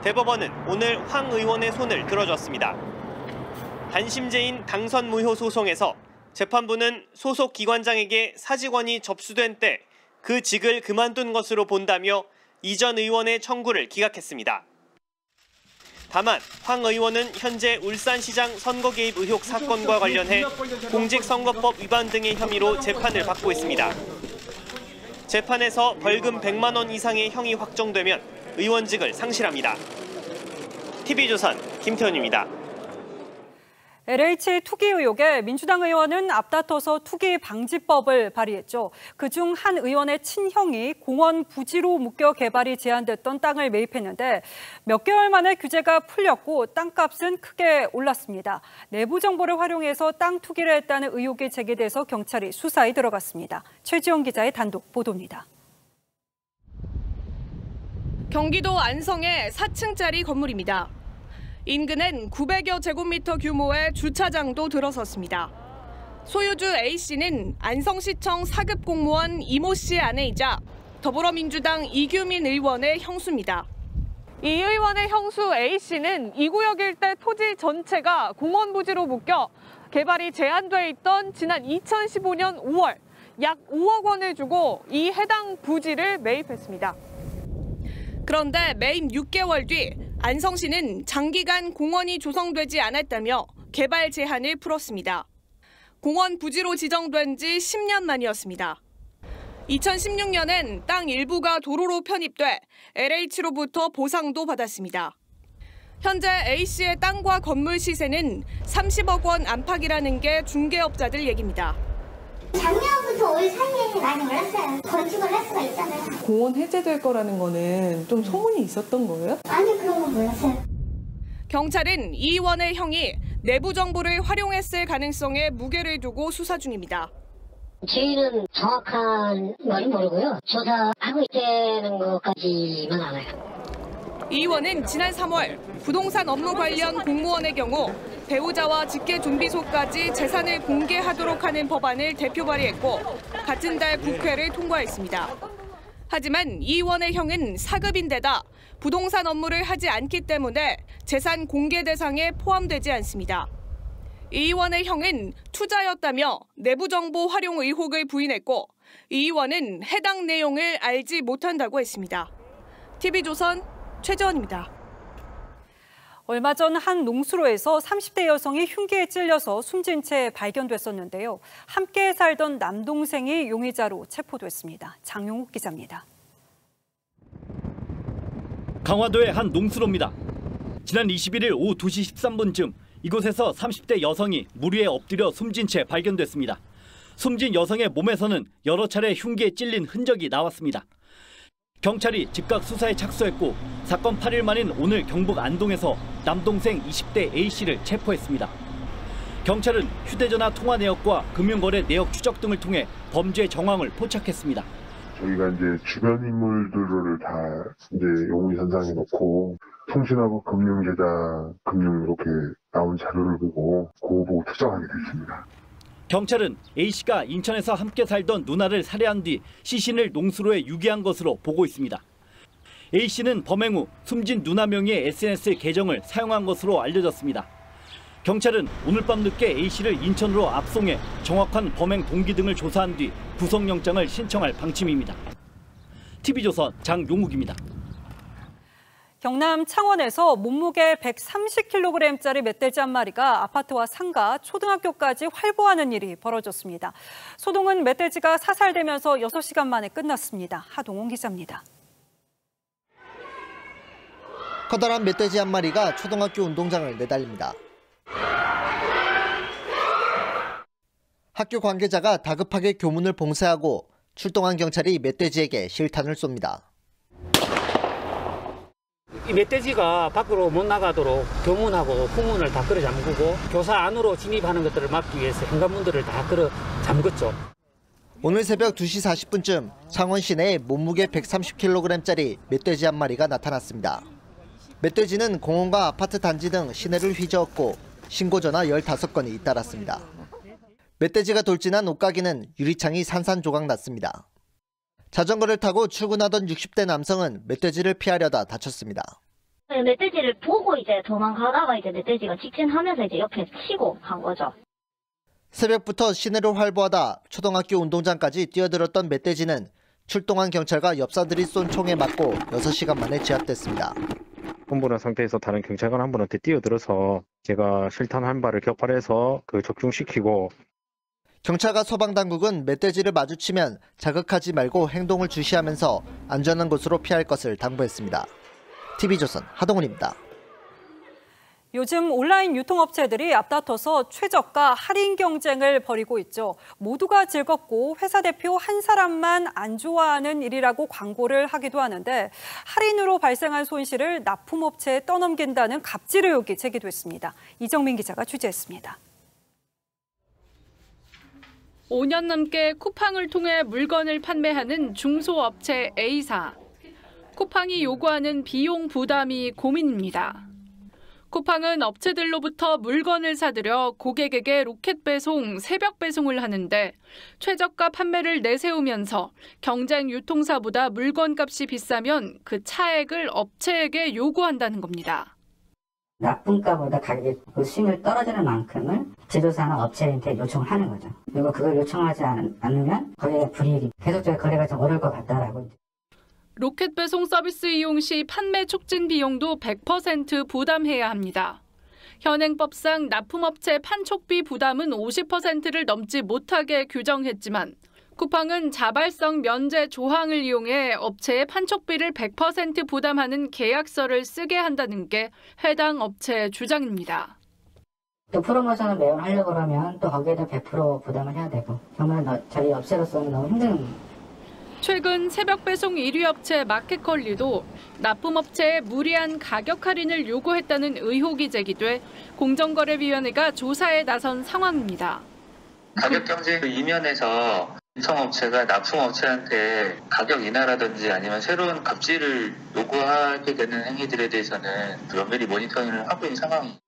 대법원은 오늘 황 의원의 손을 들어줬습니다. 단심제인 당선 무효 소송에서 재판부는 소속 기관장에게 사직원이 접수된 때 그 직을 그만둔 것으로 본다며 이전 의원의 청구를 기각했습니다. 다만 황 의원은 현재 울산시장 선거 개입 의혹 사건과 관련해 공직선거법 위반 등의 혐의로 재판을 받고 있습니다. 재판에서 벌금 100만 원 이상의 형이 확정되면 의원직을 상실합니다. TV조선 김태훈입니다. LH 투기 의혹에 민주당 의원은 앞다퉈서 투기 방지법을 발의했죠. 그중 한 의원의 친형이 공원 부지로 묶여 개발이 제한됐던 땅을 매입했는데 몇 개월 만에 규제가 풀렸고 땅값은 크게 올랐습니다. 내부 정보를 활용해서 땅 투기를 했다는 의혹이 제기돼서 경찰이 수사에 들어갔습니다. 최지원 기자의 단독 보도입니다. 경기도 안성의 4층짜리 건물입니다. 인근엔 900여 제곱미터 규모의 주차장도 들어섰습니다. 소유주 A씨는 안성시청 4급 공무원 이모 씨의 아내이자 더불어민주당 이규민 의원의 형수입니다. 이 의원의 형수 A씨는 이 구역 일대 토지 전체가 공원 부지로 묶여 개발이 제한돼 있던 지난 2015년 5월 약 5억 원을 주고 이 해당 부지를 매입했습니다. 그런데 매입 6개월 뒤 안성시는 장기간 공원이 조성되지 않았다며 개발 제한을 풀었습니다. 공원 부지로 지정된 지 10년 만이었습니다. 2016년엔 땅 일부가 도로로 편입돼 LH로부터 보상도 받았습니다. 현재 A씨의 땅과 건물 시세는 30억 원 안팎이라는 게 중개업자들 얘기입니다. 작년부터 올 사이에 많이 올랐어요. 건축을 할 수가 있잖아요. 공원 해제될 거라는 거는 좀 소문이 있었던 거예요? 아니, 그런 건 몰랐어요. 경찰은 이 의원의 형이 내부 정보를 활용했을 가능성에 무게를 두고 수사 중입니다. 저희는 정확한 말은 모르고요. 조사하고 있다는 것까지만 알아요. 이 의원은 지난 3월 부동산 업무 관련 공무원의 경우 배우자와 직계존비소까지 재산을 공개하도록 하는 법안을 대표 발의했고 같은 달 국회를 통과했습니다. 하지만 이 의원의 형은 4급인데다 부동산 업무를 하지 않기 때문에 재산 공개 대상에 포함되지 않습니다. 이 의원의 형은 투자였다며 내부 정보 활용 의혹을 부인했고 이 의원은 해당 내용을 알지 못한다고 했습니다. TV조선 최재원입니다. 얼마 전 한 농수로에서 30대 여성이 흉기에 찔려서 숨진 채 발견됐었는데요. 함께 살던 남동생이 용의자로 체포됐습니다. 장용욱 기자입니다. 강화도의 한 농수로입니다. 지난 21일 오후 2시 13분쯤 이곳에서 30대 여성이 물 위에 엎드려 숨진 채 발견됐습니다. 숨진 여성의 몸에서는 여러 차례 흉기에 찔린 흔적이 나왔습니다. 경찰이 즉각 수사에 착수했고 사건 8일 만인 오늘 경북 안동에서 남동생 20대 A씨를 체포했습니다. 경찰은 휴대전화 통화 내역과 금융거래 내역 추적 등을 통해 범죄 정황을 포착했습니다. 저희가 이제 주변 인물들을 다 이제 용의 선상에 놓고 통신하고 금융계좌, 금융 이렇게 나온 자료를 보고 그거 보고 추정하게 됐습니다. 경찰은 A씨가 인천에서 함께 살던 누나를 살해한 뒤 시신을 농수로에 유기한 것으로 보고 있습니다. A씨는 범행 후 숨진 누나 명의의 SNS 계정을 사용한 것으로 알려졌습니다. 경찰은 오늘 밤 늦게 A씨를 인천으로 압송해 정확한 범행 동기 등을 조사한 뒤 구속영장을 신청할 방침입니다. TV조선 장용욱입니다. 경남 창원에서 몸무게 130kg짜리 멧돼지 한 마리가 아파트와 상가, 초등학교까지 활보하는 일이 벌어졌습니다. 소동은 멧돼지가 사살되면서 6시간 만에 끝났습니다. 하동훈 기자입니다. 커다란 멧돼지 한 마리가 초등학교 운동장을 내달립니다. 학교 관계자가 다급하게 교문을 봉쇄하고 출동한 경찰이 멧돼지에게 실탄을 쏩니다. 이 멧돼지가 밖으로 못 나가도록 교문하고 후문을 다 끌어 잠그고 교사 안으로 진입하는 것들을 막기 위해서 현관문들을 다 끌어 잠궜죠. 오늘 새벽 2시 40분쯤 창원 시내에 몸무게 130kg짜리 멧돼지 한 마리가 나타났습니다. 멧돼지는 공원과 아파트 단지 등 시내를 휘저었고 신고 전화 15건이 잇따랐습니다. 멧돼지가 돌진한 옷가게는 유리창이 산산조각 났습니다. 자전거를 타고 출근하던 60대 남성은 멧돼지를 피하려다 다쳤습니다. 멧돼지를 보고 이제 도망가다가 이제 멧돼지가 직진하면서 이제 옆에 치고 간 거죠. 새벽부터 시내를 활보하다 초등학교 운동장까지 뛰어들었던 멧돼지는 출동한 경찰과 엽사들이 쏜 총에 맞고 6시간 만에 제압됐습니다. 흥분한 상태에서 다른 경찰관 한 분한테 뛰어들어서 제가 실탄 한 발을 격발해서 적중시키고 경찰과 소방당국은 멧돼지를 마주치면 자극하지 말고 행동을 주시하면서 안전한 곳으로 피할 것을 당부했습니다. TV조선 하동훈입니다. 요즘 온라인 유통업체들이 앞다퉈서 최저가 할인 경쟁을 벌이고 있죠. 모두가 즐겁고 회사 대표 한 사람만 안 좋아하는 일이라고 광고를 하기도 하는데 할인으로 발생한 손실을 납품업체에 떠넘긴다는 갑질 의혹이 제기됐습니다. 이정민 기자가 취재했습니다. 5년 넘게 쿠팡을 통해 물건을 판매하는 중소업체 A사. 쿠팡이 요구하는 비용 부담이 고민입니다. 쿠팡은 업체들로부터 물건을 사들여 고객에게 로켓 배송, 새벽 배송을 하는데 최저가 판매를 내세우면서 경쟁 유통사보다 물건값이 비싸면 그 차액을 업체에게 요구한다는 겁니다. 납품가보다 가격이 수익률 떨어지는 만큼을 제조사나 업체한테 요청을 하는 거죠. 그리고 그걸 요청하지 않으면 거래가 불이익이 계속적인 거래가 좀 어려울 것 같다라고. 로켓 배송 서비스 이용 시 판매 촉진 비용도 100% 부담해야 합니다. 현행법상 납품업체 판촉비 부담은 50%를 넘지 못하게 규정했지만 쿠팡은 자발성 면제 조항을 이용해 업체의 판촉비를 100% 부담하는 계약서를 쓰게 한다는 게 해당 업체의 주장입니다. 또 프로모션을 매번 하려고 하면 또 거기에도 100% 부담을 해야 되고 정말 저희 업체로서는 너무 힘든. 최근 새벽 배송 1위 업체 마켓컬리도 납품업체에 무리한 가격 할인을 요구했다는 의혹이 제기돼 공정거래위원회가 조사에 나선 상황입니다. 가격 경쟁 이면에서 유통업체가 납품업체한테 가격 인하라든지 아니면 새로운 갑질을 요구하게 되는 행위들에 대해서는 면밀히 모니터링을 하고 있는 상황입니다.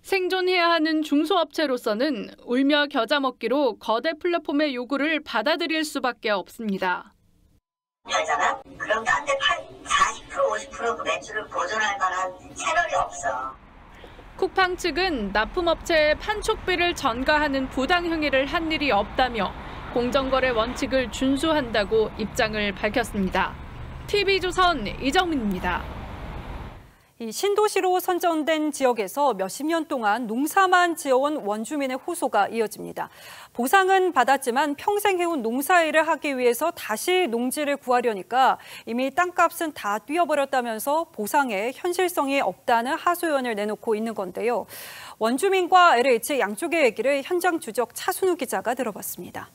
생존해야 하는 중소업체로서는 울며 겨자 먹기로 거대 플랫폼의 요구를 받아들일 수밖에 없습니다. 팔잖아? 그럼 나한테 40% 50% 그 매출을 보존할 만한 채널이 없어. 쿠팡 측은 납품업체의 판촉비를 전가하는 부당 행위를 한 일이 없다며 공정거래 원칙을 준수한다고 입장을 밝혔습니다. TV조선 이정민입니다. 이 신도시로 선정된 지역에서 몇십 년 동안 농사만 지어온 원주민의 호소가 이어집니다. 보상은 받았지만 평생 해온 농사일을 하기 위해서 다시 농지를 구하려니까 이미 땅값은 다 뛰어버렸다면서 보상에 현실성이 없다는 하소연을 내놓고 있는 건데요. 원주민과 LH 양쪽의 얘기를 현장 추적 차순우 기자가 들어봤습니다.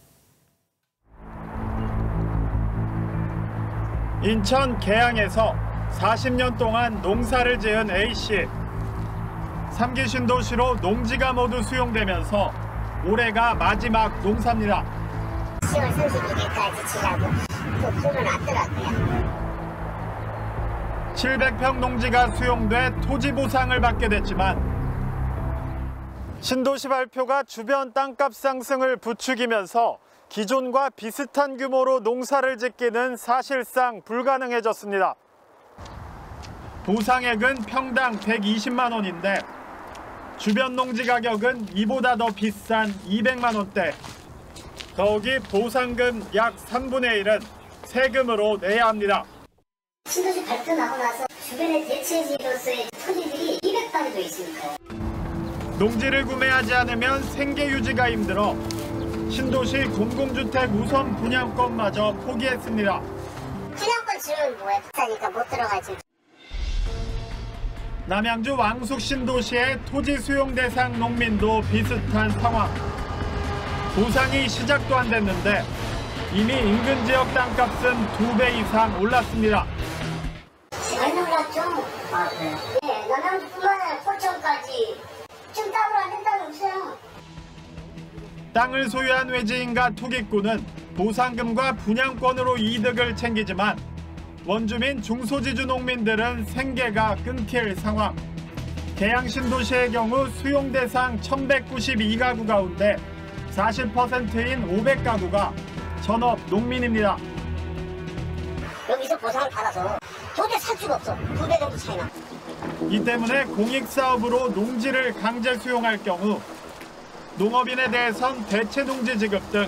인천 계양에서 40년 동안 농사를 지은 A씨. 3기 신도시로 농지가 모두 수용되면서 올해가 마지막 농사입니다. 10월 31일까지 지라고 또 풀어놨더라고요. 700평 농지가 수용돼 토지 보상을 받게 됐지만 신도시 발표가 주변 땅값 상승을 부추기면서 기존과 비슷한 규모로 농사를 짓기는 사실상 불가능해졌습니다. 보상액은 평당 120만 원인데 주변 농지 가격은 이보다 더 비싼 200만 원대. 더욱이 보상금 약 3분의 1은 세금으로 내야 합니다. 신도시 발표 나고 나서 주변의 대체지로서의 토지들이 200단위도 있습니다. 농지를 구매하지 않으면 생계 유지가 힘들어 신도시 공공주택 우선 분양권마저 포기했습니다. 분양권 지르면 뭐해? 비싸니까 못 들어가지. 남양주 왕숙 신도시의 토지 수용 대상 농민도 비슷한 상황. 보상이 시작도 안 됐는데 이미 인근 지역 땅값은 2배 이상 올랐습니다. 많이 올랐죠. 아, 그래요? 네, 남양주뿐만 아니라 포천까지 지금 땅을 안 된 땅이 없어요. 땅을 소유한 외지인과 투기꾼은 보상금과 분양권으로 이득을 챙기지만 원주민 중소지주 농민들은 생계가 끊길 상황. 계양 신도시의 경우 수용 대상 1192가구 가운데 40%인 500가구가 전업 농민입니다. 여기서 보상을 받아서 도저히 살 수가 없어. 2배 정도 차이나. 이 때문에 공익사업으로 농지를 강제 수용할 경우 농업인에 대해선 대체 농지 지급 등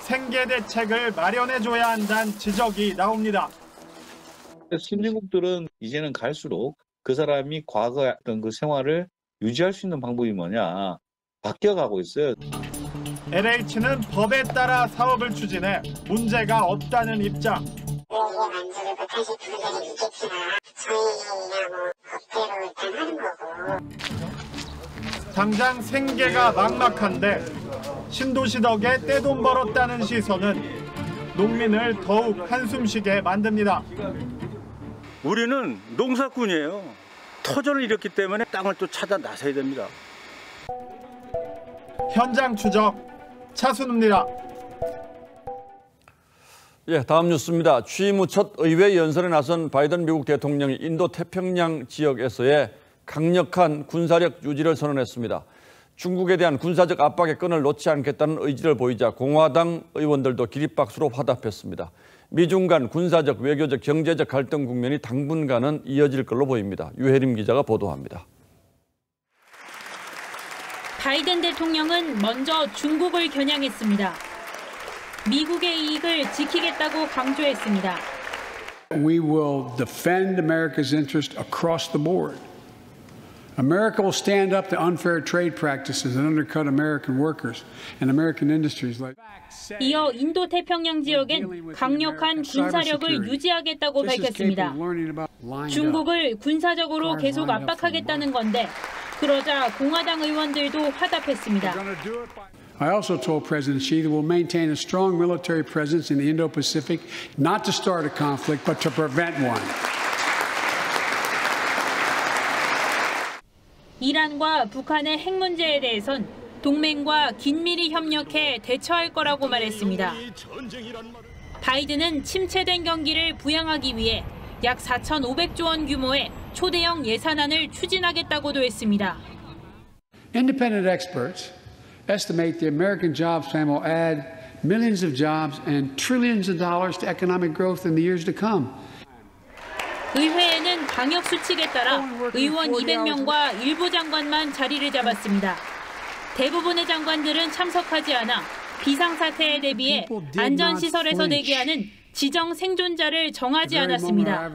생계 대책을 마련해줘야 한다는 지적이 나옵니다. 선진국들은 이제는 갈수록 그 사람이 과거에 했던 그 생활을 유지할 수 있는 방법이 뭐냐 바뀌어가고 있어요. LH는 법에 따라 사업을 추진해 문제가 없다는 입장. 만족을 못하실 분들이 있겠지만 저희야 뭐 법대로 일단 하는 거고. 당장 생계가 막막한데 신도시 덕에 떼돈 벌었다는 시선은 농민을 더욱 한숨쉬게 만듭니다. 우리는 농사꾼이에요. 터전을 잃었기 때문에 땅을 또 찾아 나서야 됩니다. 현장 추적 차순우입니다. 예, 다음 뉴스입니다. 취임 후 첫 의회 연설에 나선 바이든 미국 대통령이 인도 태평양 지역에서의 강력한 군사력 유지를 선언했습니다. 중국에 대한 군사적 압박의 끈을 놓지 않겠다는 의지를 보이자 공화당 의원들도 기립박수로 화답했습니다. 미중 간 군사적, 외교적, 경제적 갈등 국면이 당분간은 이어질 걸로 보입니다. 유혜림 기자가 보도합니다. 바이든 대통령은 먼저 중국을 겨냥했습니다. 미국의 이익을 지키겠다고 강조했습니다. We will defend America's interest across the board. America will stand up to unfair trade practices that undercut American workers and American industries. 이어 인도 태평양 지역엔 강력한 군사력을 유지하겠다고 밝혔습니다. 중국을 군사적으로 계속 압박하겠다는 건데 그러자 공화당 의원들도 화답했습니다. I also told President Xi that we'll maintain a strong military presence in the Indo-Pacific, not to start a conflict, but to prevent one. 이란과 북한의 핵 문제에 대해선 동맹과 긴밀히 협력해 대처할 거라고 말했습니다. 바이든은 침체된 경기를 부양하기 위해 약 4,500조 원 규모의 초대형 예산안을 추진하겠다고도 했습니다. Independent experts estimate the American jobs plan will add millions of jobs and trillions of dollars to economic growth in the years to come. 의회에는 방역 수칙에 따라 의원 200명과 일부 장관만 자리를 잡았습니다. 대부분의 장관들은 참석하지 않아 비상사태에 대비해 안전시설에서 대기하는 지정 생존자를 정하지 않았습니다.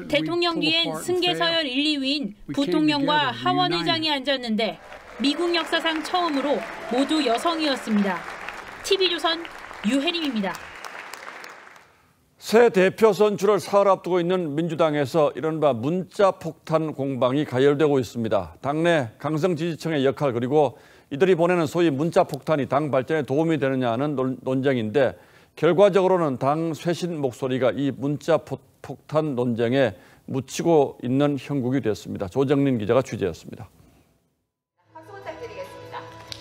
대통령 뒤엔 승계서열 1, 2위인 부통령과 하원 의장이 앉았는데 미국 역사상 처음으로 모두 여성이었습니다. TV조선 유혜림입니다. 새 대표 선출을 사흘 앞두고 있는 민주당에서 이른바 문자 폭탄 공방이 가열되고 있습니다. 당내 강성 지지층의 역할 그리고 이들이 보내는 소위 문자 폭탄이 당 발전에 도움이 되느냐 하는 논쟁인데 결과적으로는 당 쇄신 목소리가 이 문자 폭탄 논쟁에 묻히고 있는 형국이 됐습니다. 조정린 기자가 취재했습니다.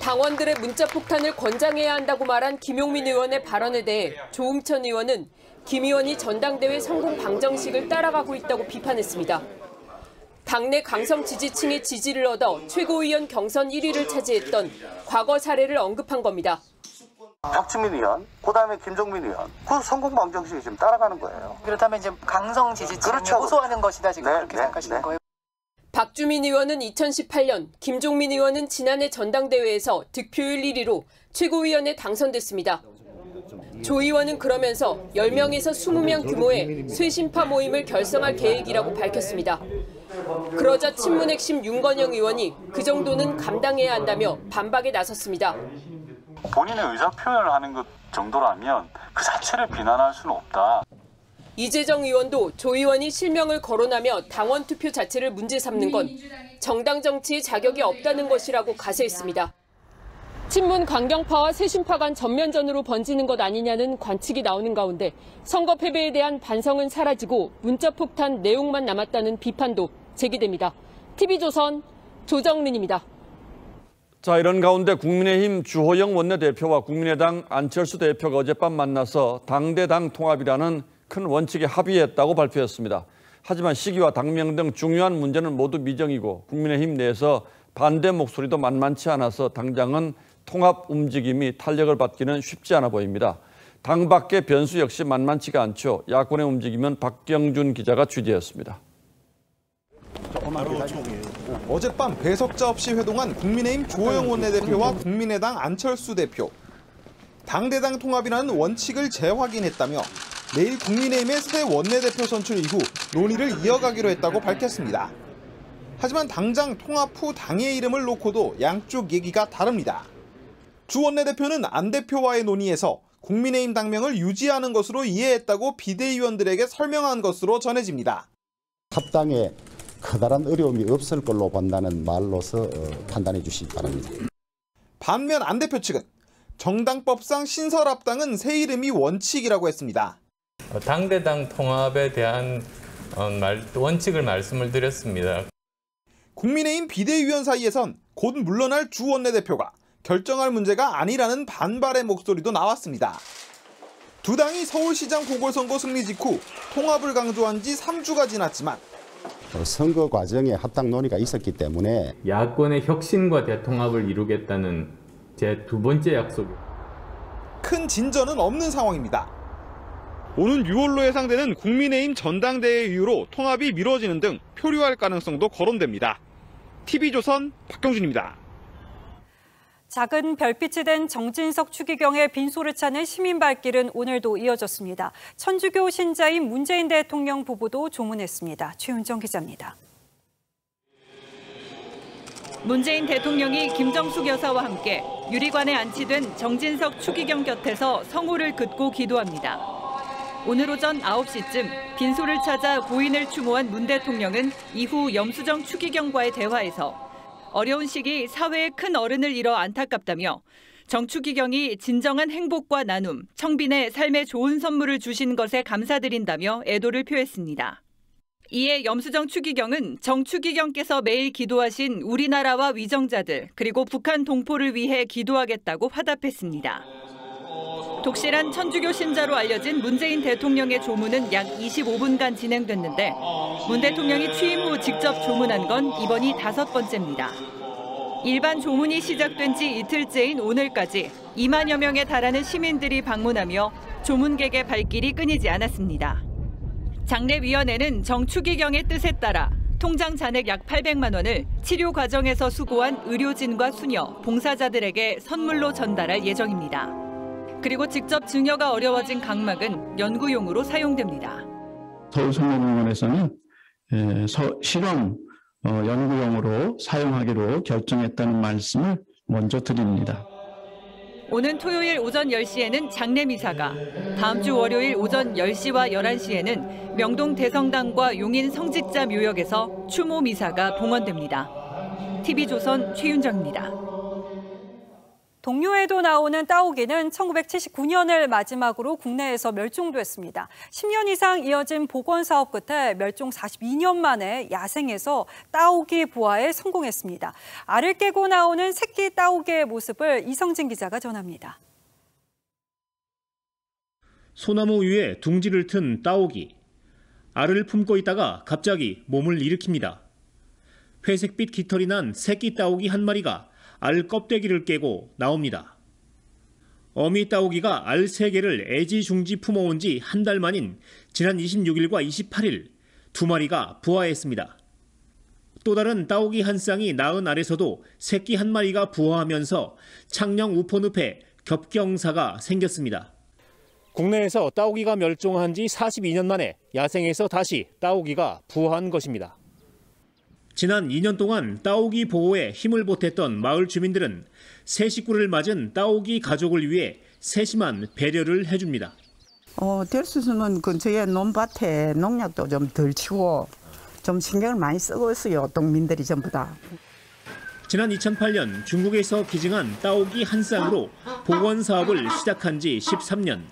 당원들의 문자 폭탄을 권장해야 한다고 말한 김용민 의원의 발언에 대해 조응천 의원은 김 의원이 전당대회 성공 방정식을 따라가고 있다고 비판했습니다. 당내 강성 지지층의 지지를 얻어 최고위원 경선 1위를 차지했던 과거 사례를 언급한 겁니다. 박주민 의원, 그다음에 김종민 의원, 그 성공 방정식이 지금 따라가는 거예요. 그렇다면 이제 강성 지지층을 호소하는 것이다 지금 그렇게 생각하시는 거예요? 박주민 의원은 2018년, 김종민 의원은 지난해 전당대회에서 득표율 1위로 최고위원에 당선됐습니다. 조 의원은 그러면서 10명에서 20명 규모의 쇄신파 모임을 결성할 계획이라고 밝혔습니다. 그러자 친문 핵심 윤건영 의원이 그 정도는 감당해야 한다며 반박에 나섰습니다. 본인의 의사 표현을 하는 것 정도라면 그 자체를 비난할 수는 없다. 이재정 의원도 조 의원이 실명을 거론하며 당원 투표 자체를 문제 삼는 건 정당 정치에 자격이 없다는 것이라고 가세했습니다. 친문 강경파와 쇄신파 간 전면전으로 번지는 것 아니냐는 관측이 나오는 가운데 선거 패배에 대한 반성은 사라지고 문자 폭탄 내용만 남았다는 비판도 제기됩니다. TV조선 조정린입니다. 자, 이런 가운데 국민의힘 주호영 원내대표와 국민의당 안철수 대표가 어젯밤 만나서 당대당 통합이라는 큰 원칙에 합의했다고 발표했습니다. 하지만 시기와 당명 등 중요한 문제는 모두 미정이고 국민의힘 내에서 반대 목소리도 만만치 않아서 당장은 통합 움직임이 탄력을 받기는 쉽지 않아 보입니다. 당 밖의 변수 역시 만만치가 않죠. 야권의 움직임은 박경준 기자가 취재했습니다. 어젯밤 배석자 없이 회동한 국민의힘 주호영 원내대표와 국민의당 안철수 대표. 당대당 통합이라는 원칙을 재확인했다며 내일 국민의힘의 새 원내대표 선출 이후 논의를 이어가기로 했다고 밝혔습니다. 하지만 당장 통합 후 당의 이름을 놓고도 양쪽 얘기가 다릅니다. 주 원내대표는 안 대표와의 논의에서 국민의힘 당명을 유지하는 것으로 이해했다고 비대위원들에게 설명한 것으로 전해집니다. 합당에 커다란 어려움이 없을 걸로 본다는 말로서 판단해 주시기 바랍니다. 반면 안 대표 측은 정당법상 신설합당은 새 이름이 원칙이라고 했습니다. 당대당 통합에 대한 원칙을 말씀을 드렸습니다. 국민의힘 비대위원 사이에선 곧 물러날 주 원내대표가 결정할 문제가 아니라는 반발의 목소리도 나왔습니다. 두 당이 서울시장 보궐선거 승리 직후 통합을 강조한 지 3주가 지났지만 선거 과정에 합당 논의가 있었기 때문에 야권의 혁신과 대통합을 이루겠다는 제 두 번째 약속. 큰 진전은 없는 상황입니다. 오는 6월로 예상되는 국민의힘 전당대회 이후로 통합이 미뤄지는 등 표류할 가능성도 거론됩니다. TV조선 박경준입니다. 작은 별빛이 된 정진석 추기경의 빈소를 찾는 시민 발길은 오늘도 이어졌습니다. 천주교 신자인 문재인 대통령 부부도 조문했습니다. 최윤정 기자입니다. 문재인 대통령이 김정숙 여사와 함께 유리관에 안치된 정진석 추기경 곁에서 성호를 긋고 기도합니다. 오늘 오전 9시쯤 빈소를 찾아 고인을 추모한 문 대통령은 이후 염수정 추기경과의 대화에서 어려운 시기 사회의 큰 어른을 잃어 안타깝다며 정 추기경이 진정한 행복과 나눔, 청빈의 삶에 좋은 선물을 주신 것에 감사드린다며 애도를 표했습니다. 이에 염수정 추기경은 정 추기경께서 매일 기도하신 우리나라와 위정자들 그리고 북한 동포를 위해 기도하겠다고 화답했습니다. 독실한 천주교 신자로 알려진 문재인 대통령의 조문은 약 25분간 진행됐는데 문 대통령이 취임 후 직접 조문한 건 이번이 5번째입니다. 일반 조문이 시작된 지 이틀째인 오늘까지 2만여 명에 달하는 시민들이 방문하며 조문객의 발길이 끊이지 않았습니다. 장례위원회는 정 추기경의 뜻에 따라 통장 잔액 약 800만 원을 치료 과정에서 수고한 의료진과 수녀, 봉사자들에게 선물로 전달할 예정입니다. 그리고 직접 증여가 어려워진 각막은 연구용으로 사용됩니다. 서울성모병원에서는 실험 연구용으로 사용하기로 결정했다는 말씀을 먼저 드립니다. 오는 토요일 오전 10시에는 장례미사가, 다음 주 월요일 오전 10시와 11시에는 명동 대성당과 용인 성직자 묘역에서 추모 미사가 봉헌됩니다. TV조선 최윤정입니다. 동료에도 나오는 따오기는 1979년을 마지막으로 국내에서 멸종됐습니다. 10년 이상 이어진 복원 사업 끝에 멸종 42년 만에 야생에서 따오기 부화에 성공했습니다. 알을 깨고 나오는 새끼 따오기의 모습을 이성진 기자가 전합니다. 소나무 위에 둥지를 튼 따오기. 알을 품고 있다가 갑자기 몸을 일으킵니다. 회색빛 깃털이 난 새끼 따오기 한 마리가 알 껍데기를 깨고 나옵니다. 어미 따오기가 알 3개를 애지중지 품어온 지 한 달 만인 지난 26일과 28일 2마리가 부화했습니다. 또 다른 따오기 한 쌍이 낳은 알에서도 새끼 한 마리가 부화하면서 창녕 우포늪에 겹경사가 생겼습니다. 국내에서 따오기가 멸종한 지 42년 만에 야생에서 다시 따오기가 부화한 것입니다. 지난 2년 동안 따오기 보호에 힘을 보탰던 마을 주민들은 새 식구를 맞은 따오기 가족을 위해 세심한 배려를 해줍니다. 될 수 있으면 근처에 논밭에 농약도 좀 덜 치고 좀 신경을 많이 쓰고 있어요. 동민들이 전부 다. 지난 2008년 중국에서 기증한 따오기 한 쌍으로 복원 사업을 시작한 지 13년.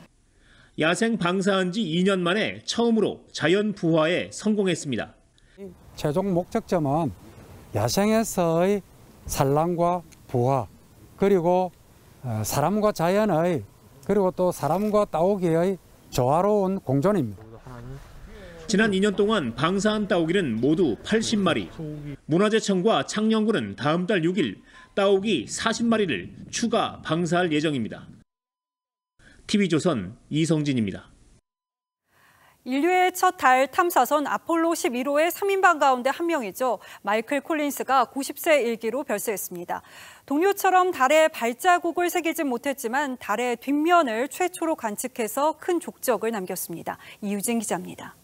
야생 방사한 지 2년 만에 처음으로 자연 부화에 성공했습니다. 최종 목적점은 야생에서의 산란과 부화, 그리고 사람과 자연의, 그리고 또 사람과 따오기의 조화로운 공존입니다. 지난 2년 동안 방사한 따오기는 모두 80마리. 문화재청과 창녕군은 다음 달 6일 따오기 40마리를 추가 방사할 예정입니다. TV조선 이성진입니다. 인류의 첫 달 탐사선 아폴로 11호의 3인방 가운데 한 명이죠. 마이클 콜린스가 90세 일기로 별세했습니다. 동료처럼 달에 발자국을 새기진 못했지만 달의 뒷면을 최초로 관측해서 큰 족적을 남겼습니다. 이유진 기자입니다.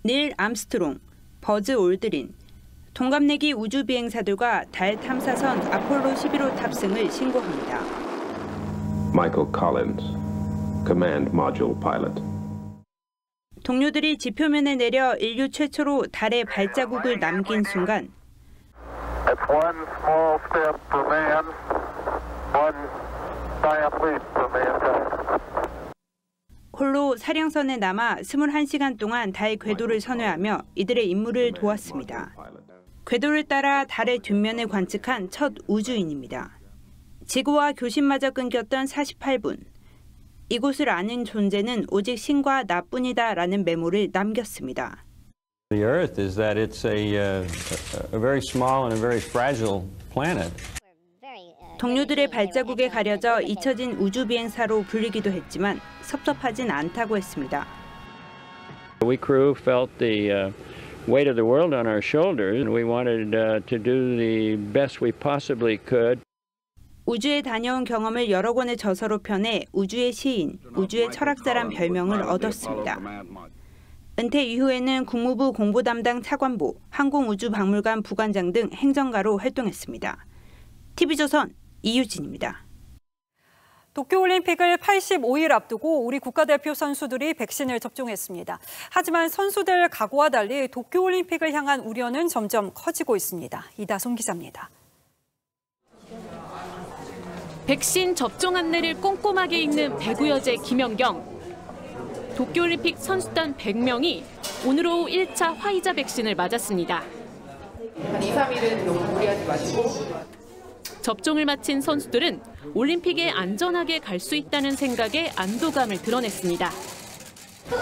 닐 암스트롱, 버즈 올드린, 동갑내기 우주비행사들과 달 탐사선 아폴로 11호 탑승을 신고합니다. Michael Collins, Command Module Pilot. 동료들이 지표면에 내려 인류 최초로 달에 발자국을 남긴 순간 It's one small step for man, one giant leap for mankind. 홀로 사령선에 남아 21시간 동안 달 궤도를 선회하며 이들의 임무를 도왔습니다. 궤도를 따라 달의 뒷면을 관측한 첫 우주인입니다. 지구와 교신마저 끊겼던 48분. 이곳을 아는 존재는 오직 신과 나뿐이다라는 메모를 남겼습니다. The Earth is that it's a very small and a very fragile planet. 동료들의 발자국에 가려져 잊혀진 우주비행사로 불리기도 했지만 섭섭하진 않다고 했습니다. We crew felt the weight of the world on our shoulders, and we wanted to do the best we possibly could. 우주에 다녀온 경험을 여러 권의 저서로 펴내 우주의 시인, 우주의 철학자란 별명을 얻었습니다. 은퇴 이후에는 국무부 공보담당 차관보, 항공우주박물관 부관장 등 행정가로 활동했습니다. TV조선 이유진입니다. 도쿄올림픽을 85일 앞두고 우리 국가대표 선수들이 백신을 접종했습니다. 하지만 선수들 각오와 달리 도쿄올림픽을 향한 우려는 점점 커지고 있습니다. 이다솜 기자입니다. 백신 접종 안내를 꼼꼼하게 읽는 배구 여제 김연경. 도쿄올림픽 선수단 100명이 오늘 오후 1차 화이자 백신을 맞았습니다. 한 2, 3일은 너무 무리하지 마시고. 접종을 마친 선수들은 올림픽에 안전하게 갈 수 있다는 생각에 안도감을 드러냈습니다.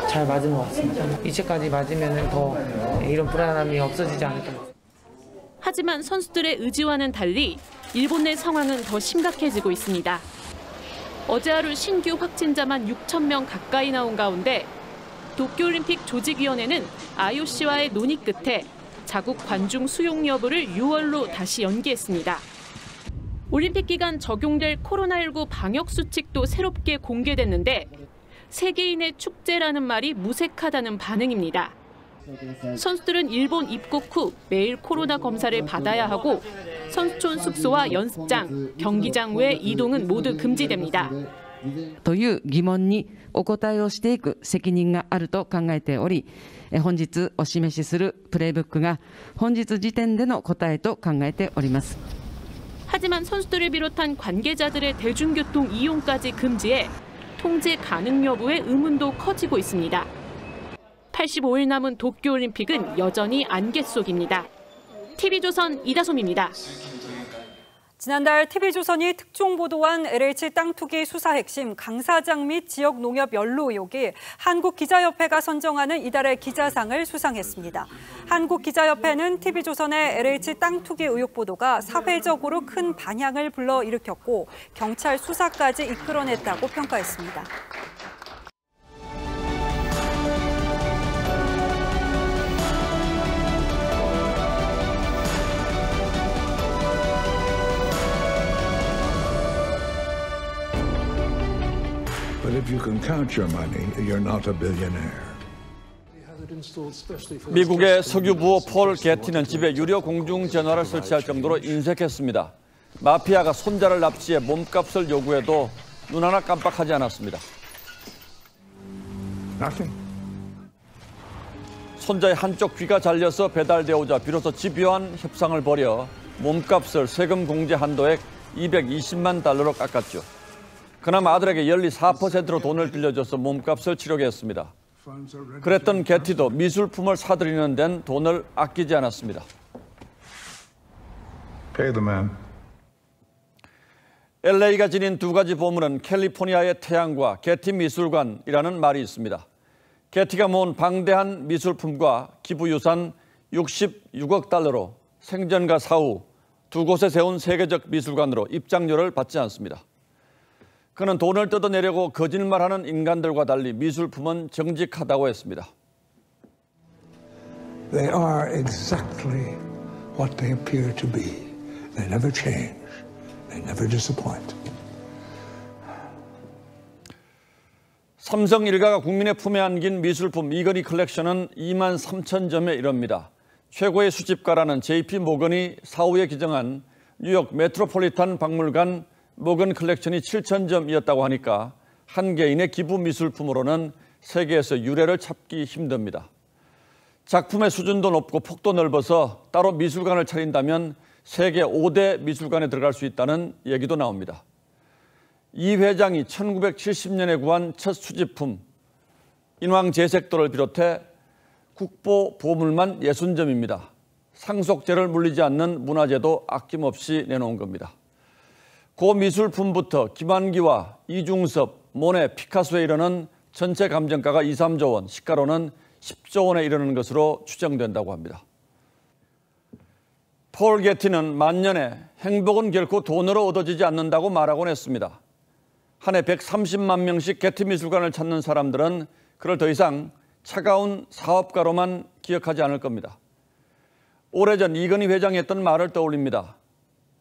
잘 맞은 것 같습니다. 이제까지 맞으면 더 이런 불안함이 없어지지 않을까. 하지만 선수들의 의지와는 달리 일본 내 상황은 더 심각해지고 있습니다. 어제 하루 신규 확진자만 6,000명 가까이 나온 가운데 도쿄올림픽 조직위원회는 IOC와의 논의 끝에 자국 관중 수용 여부를 6월로 다시 연기했습니다. 올림픽 기간 적용될 코로나19 방역 수칙도 새롭게 공개됐는데 세계인의 축제라는 말이 무색하다는 반응입니다. 선수들은 일본 입국 후 매일 코로나 검사를 받아야 하고 선수촌 숙소와 연습장, 경기장 외 이동은 모두 금지됩니다. という疑問にお答えをしていく責任があると考えており、本日お示しするプレイブックが本日時点での答えと考えております。 하지만 선수들을 비롯한 관계자들의 대중교통 이용까지 금지해 통제 가능 여부의 의문도 커지고 있습니다. 85일 남은 도쿄올림픽은 여전히 안개 속입니다. TV조선 이다솜입니다. 지난달 TV조선이 특종 보도한 LH 땅 투기 수사 핵심 강사장 및 지역 농협 연루 의혹이 한국기자협회가 선정하는 이달의 기자상을 수상했습니다. 한국기자협회는 TV조선의 LH 땅 투기 의혹 보도가 사회적으로 큰 반향을 불러일으켰고 경찰 수사까지 이끌어냈다고 평가했습니다. But if you can count your money, you're not a billionaire. 미국의 석유 부호 폴 게티는 집에 유료 공중 전화를 설치할 정도로 인색했습니다. 마피아가 손자를 납치해 몸값을 요구해도 눈 하나 깜빡하지 않았습니다. 손자의 한쪽 귀가 잘려서 배달되어 오자 비로소 집요한 협상을 벌여 몸값을 세금 공제 한도액 220만 달러로 깎았죠. 그나마 아들에게 연리 4%로 돈을 빌려줘서 몸값을 치르게 했습니다. 그랬던 게티도 미술품을 사들이는 데는 돈을 아끼지 않았습니다. Pay the man. LA가 지닌 두 가지 보물은 캘리포니아의 태양과 게티 미술관이라는 말이 있습니다. 게티가 모은 방대한 미술품과 기부유산 66억 달러로 생전과 사후 두 곳에 세운 세계적 미술관으로 입장료를 받지 않습니다. 그는 돈을 뜯어내려고 거짓말하는 인간들과 달리 미술품은 정직하다고 했습니다. They are exactly what they appear to be. They never change. They never disappoint. 삼성 일가가 국민의 품에 안긴 미술품 이건희 컬렉션은 23,000점에 이릅니다. 최고의 수집가라는 JP 모건이 사후에 기증한 뉴욕 메트로폴리탄 박물관 모건 컬렉션이 7,000점이었다고 하니까 한 개인의 기부 미술품으로는 세계에서 유례를 찾기 힘듭니다. 작품의 수준도 높고 폭도 넓어서 따로 미술관을 차린다면 세계 5대 미술관에 들어갈 수 있다는 얘기도 나옵니다. 이 회장이 1970년에 구한 첫 수집품 인왕제색도를 비롯해 국보 보물만 60점입니다. 상속제를 물리지 않는 문화재도 아낌없이 내놓은 겁니다. 고 미술품부터 김환기와 이중섭, 모네, 피카소에 이르는 전체 감정가가 2, 3조 원, 시가로는 10조 원에 이르는 것으로 추정된다고 합니다. 폴 게티는 만년에 행복은 결코 돈으로 얻어지지 않는다고 말하곤 했습니다. 한 해 130만 명씩 게티 미술관을 찾는 사람들은 그를 더 이상 차가운 사업가로만 기억하지 않을 겁니다. 오래전 이건희 회장이 했던 말을 떠올립니다.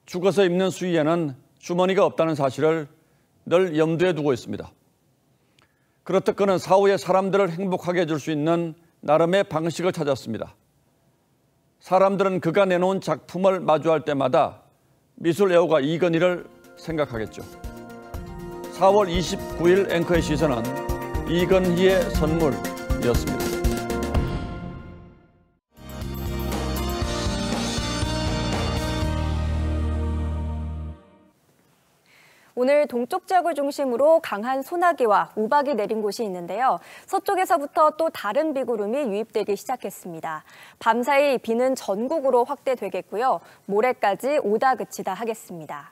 죽어서 입는 수의에는 주머니가 없다는 사실을 늘 염두에 두고 있습니다. 그렇듯 그는 사후에 사람들을 행복하게 해줄 수 있는 나름의 방식을 찾았습니다. 사람들은 그가 내놓은 작품을 마주할 때마다 미술 애호가 이건희를 생각하겠죠. 4월 29일 앵커의 시선은 이건희의 선물이었습니다. 오늘 동쪽 지역을 중심으로 강한 소나기와 우박이 내린 곳이 있는데요. 서쪽에서부터 또 다른 비구름이 유입되기 시작했습니다. 밤사이 비는 전국으로 확대되겠고요. 모레까지 오다 그치다 하겠습니다.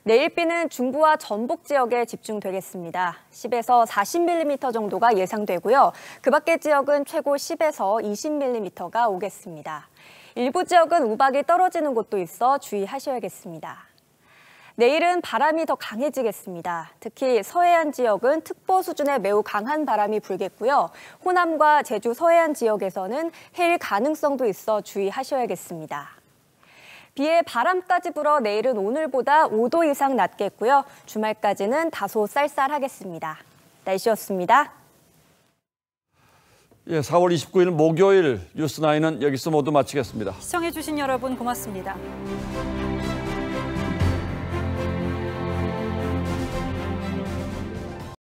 내일 비는 중부와 전북 지역에 집중되겠습니다. 10에서 40mm 정도가 예상되고요. 그 밖의 지역은 최고 10에서 20mm가 오겠습니다. 일부 지역은 우박이 떨어지는 곳도 있어 주의하셔야겠습니다. 내일은 바람이 더 강해지겠습니다. 특히 서해안 지역은 특보 수준의 매우 강한 바람이 불겠고요. 호남과 제주 서해안 지역에서는 해일 가능성도 있어 주의하셔야겠습니다. 비에 바람까지 불어 내일은 오늘보다 5도 이상 낮겠고요. 주말까지는 다소 쌀쌀하겠습니다. 날씨였습니다. 4월 29일 목요일 뉴스9은 여기서 모두 마치겠습니다. 시청해주신 여러분 고맙습니다.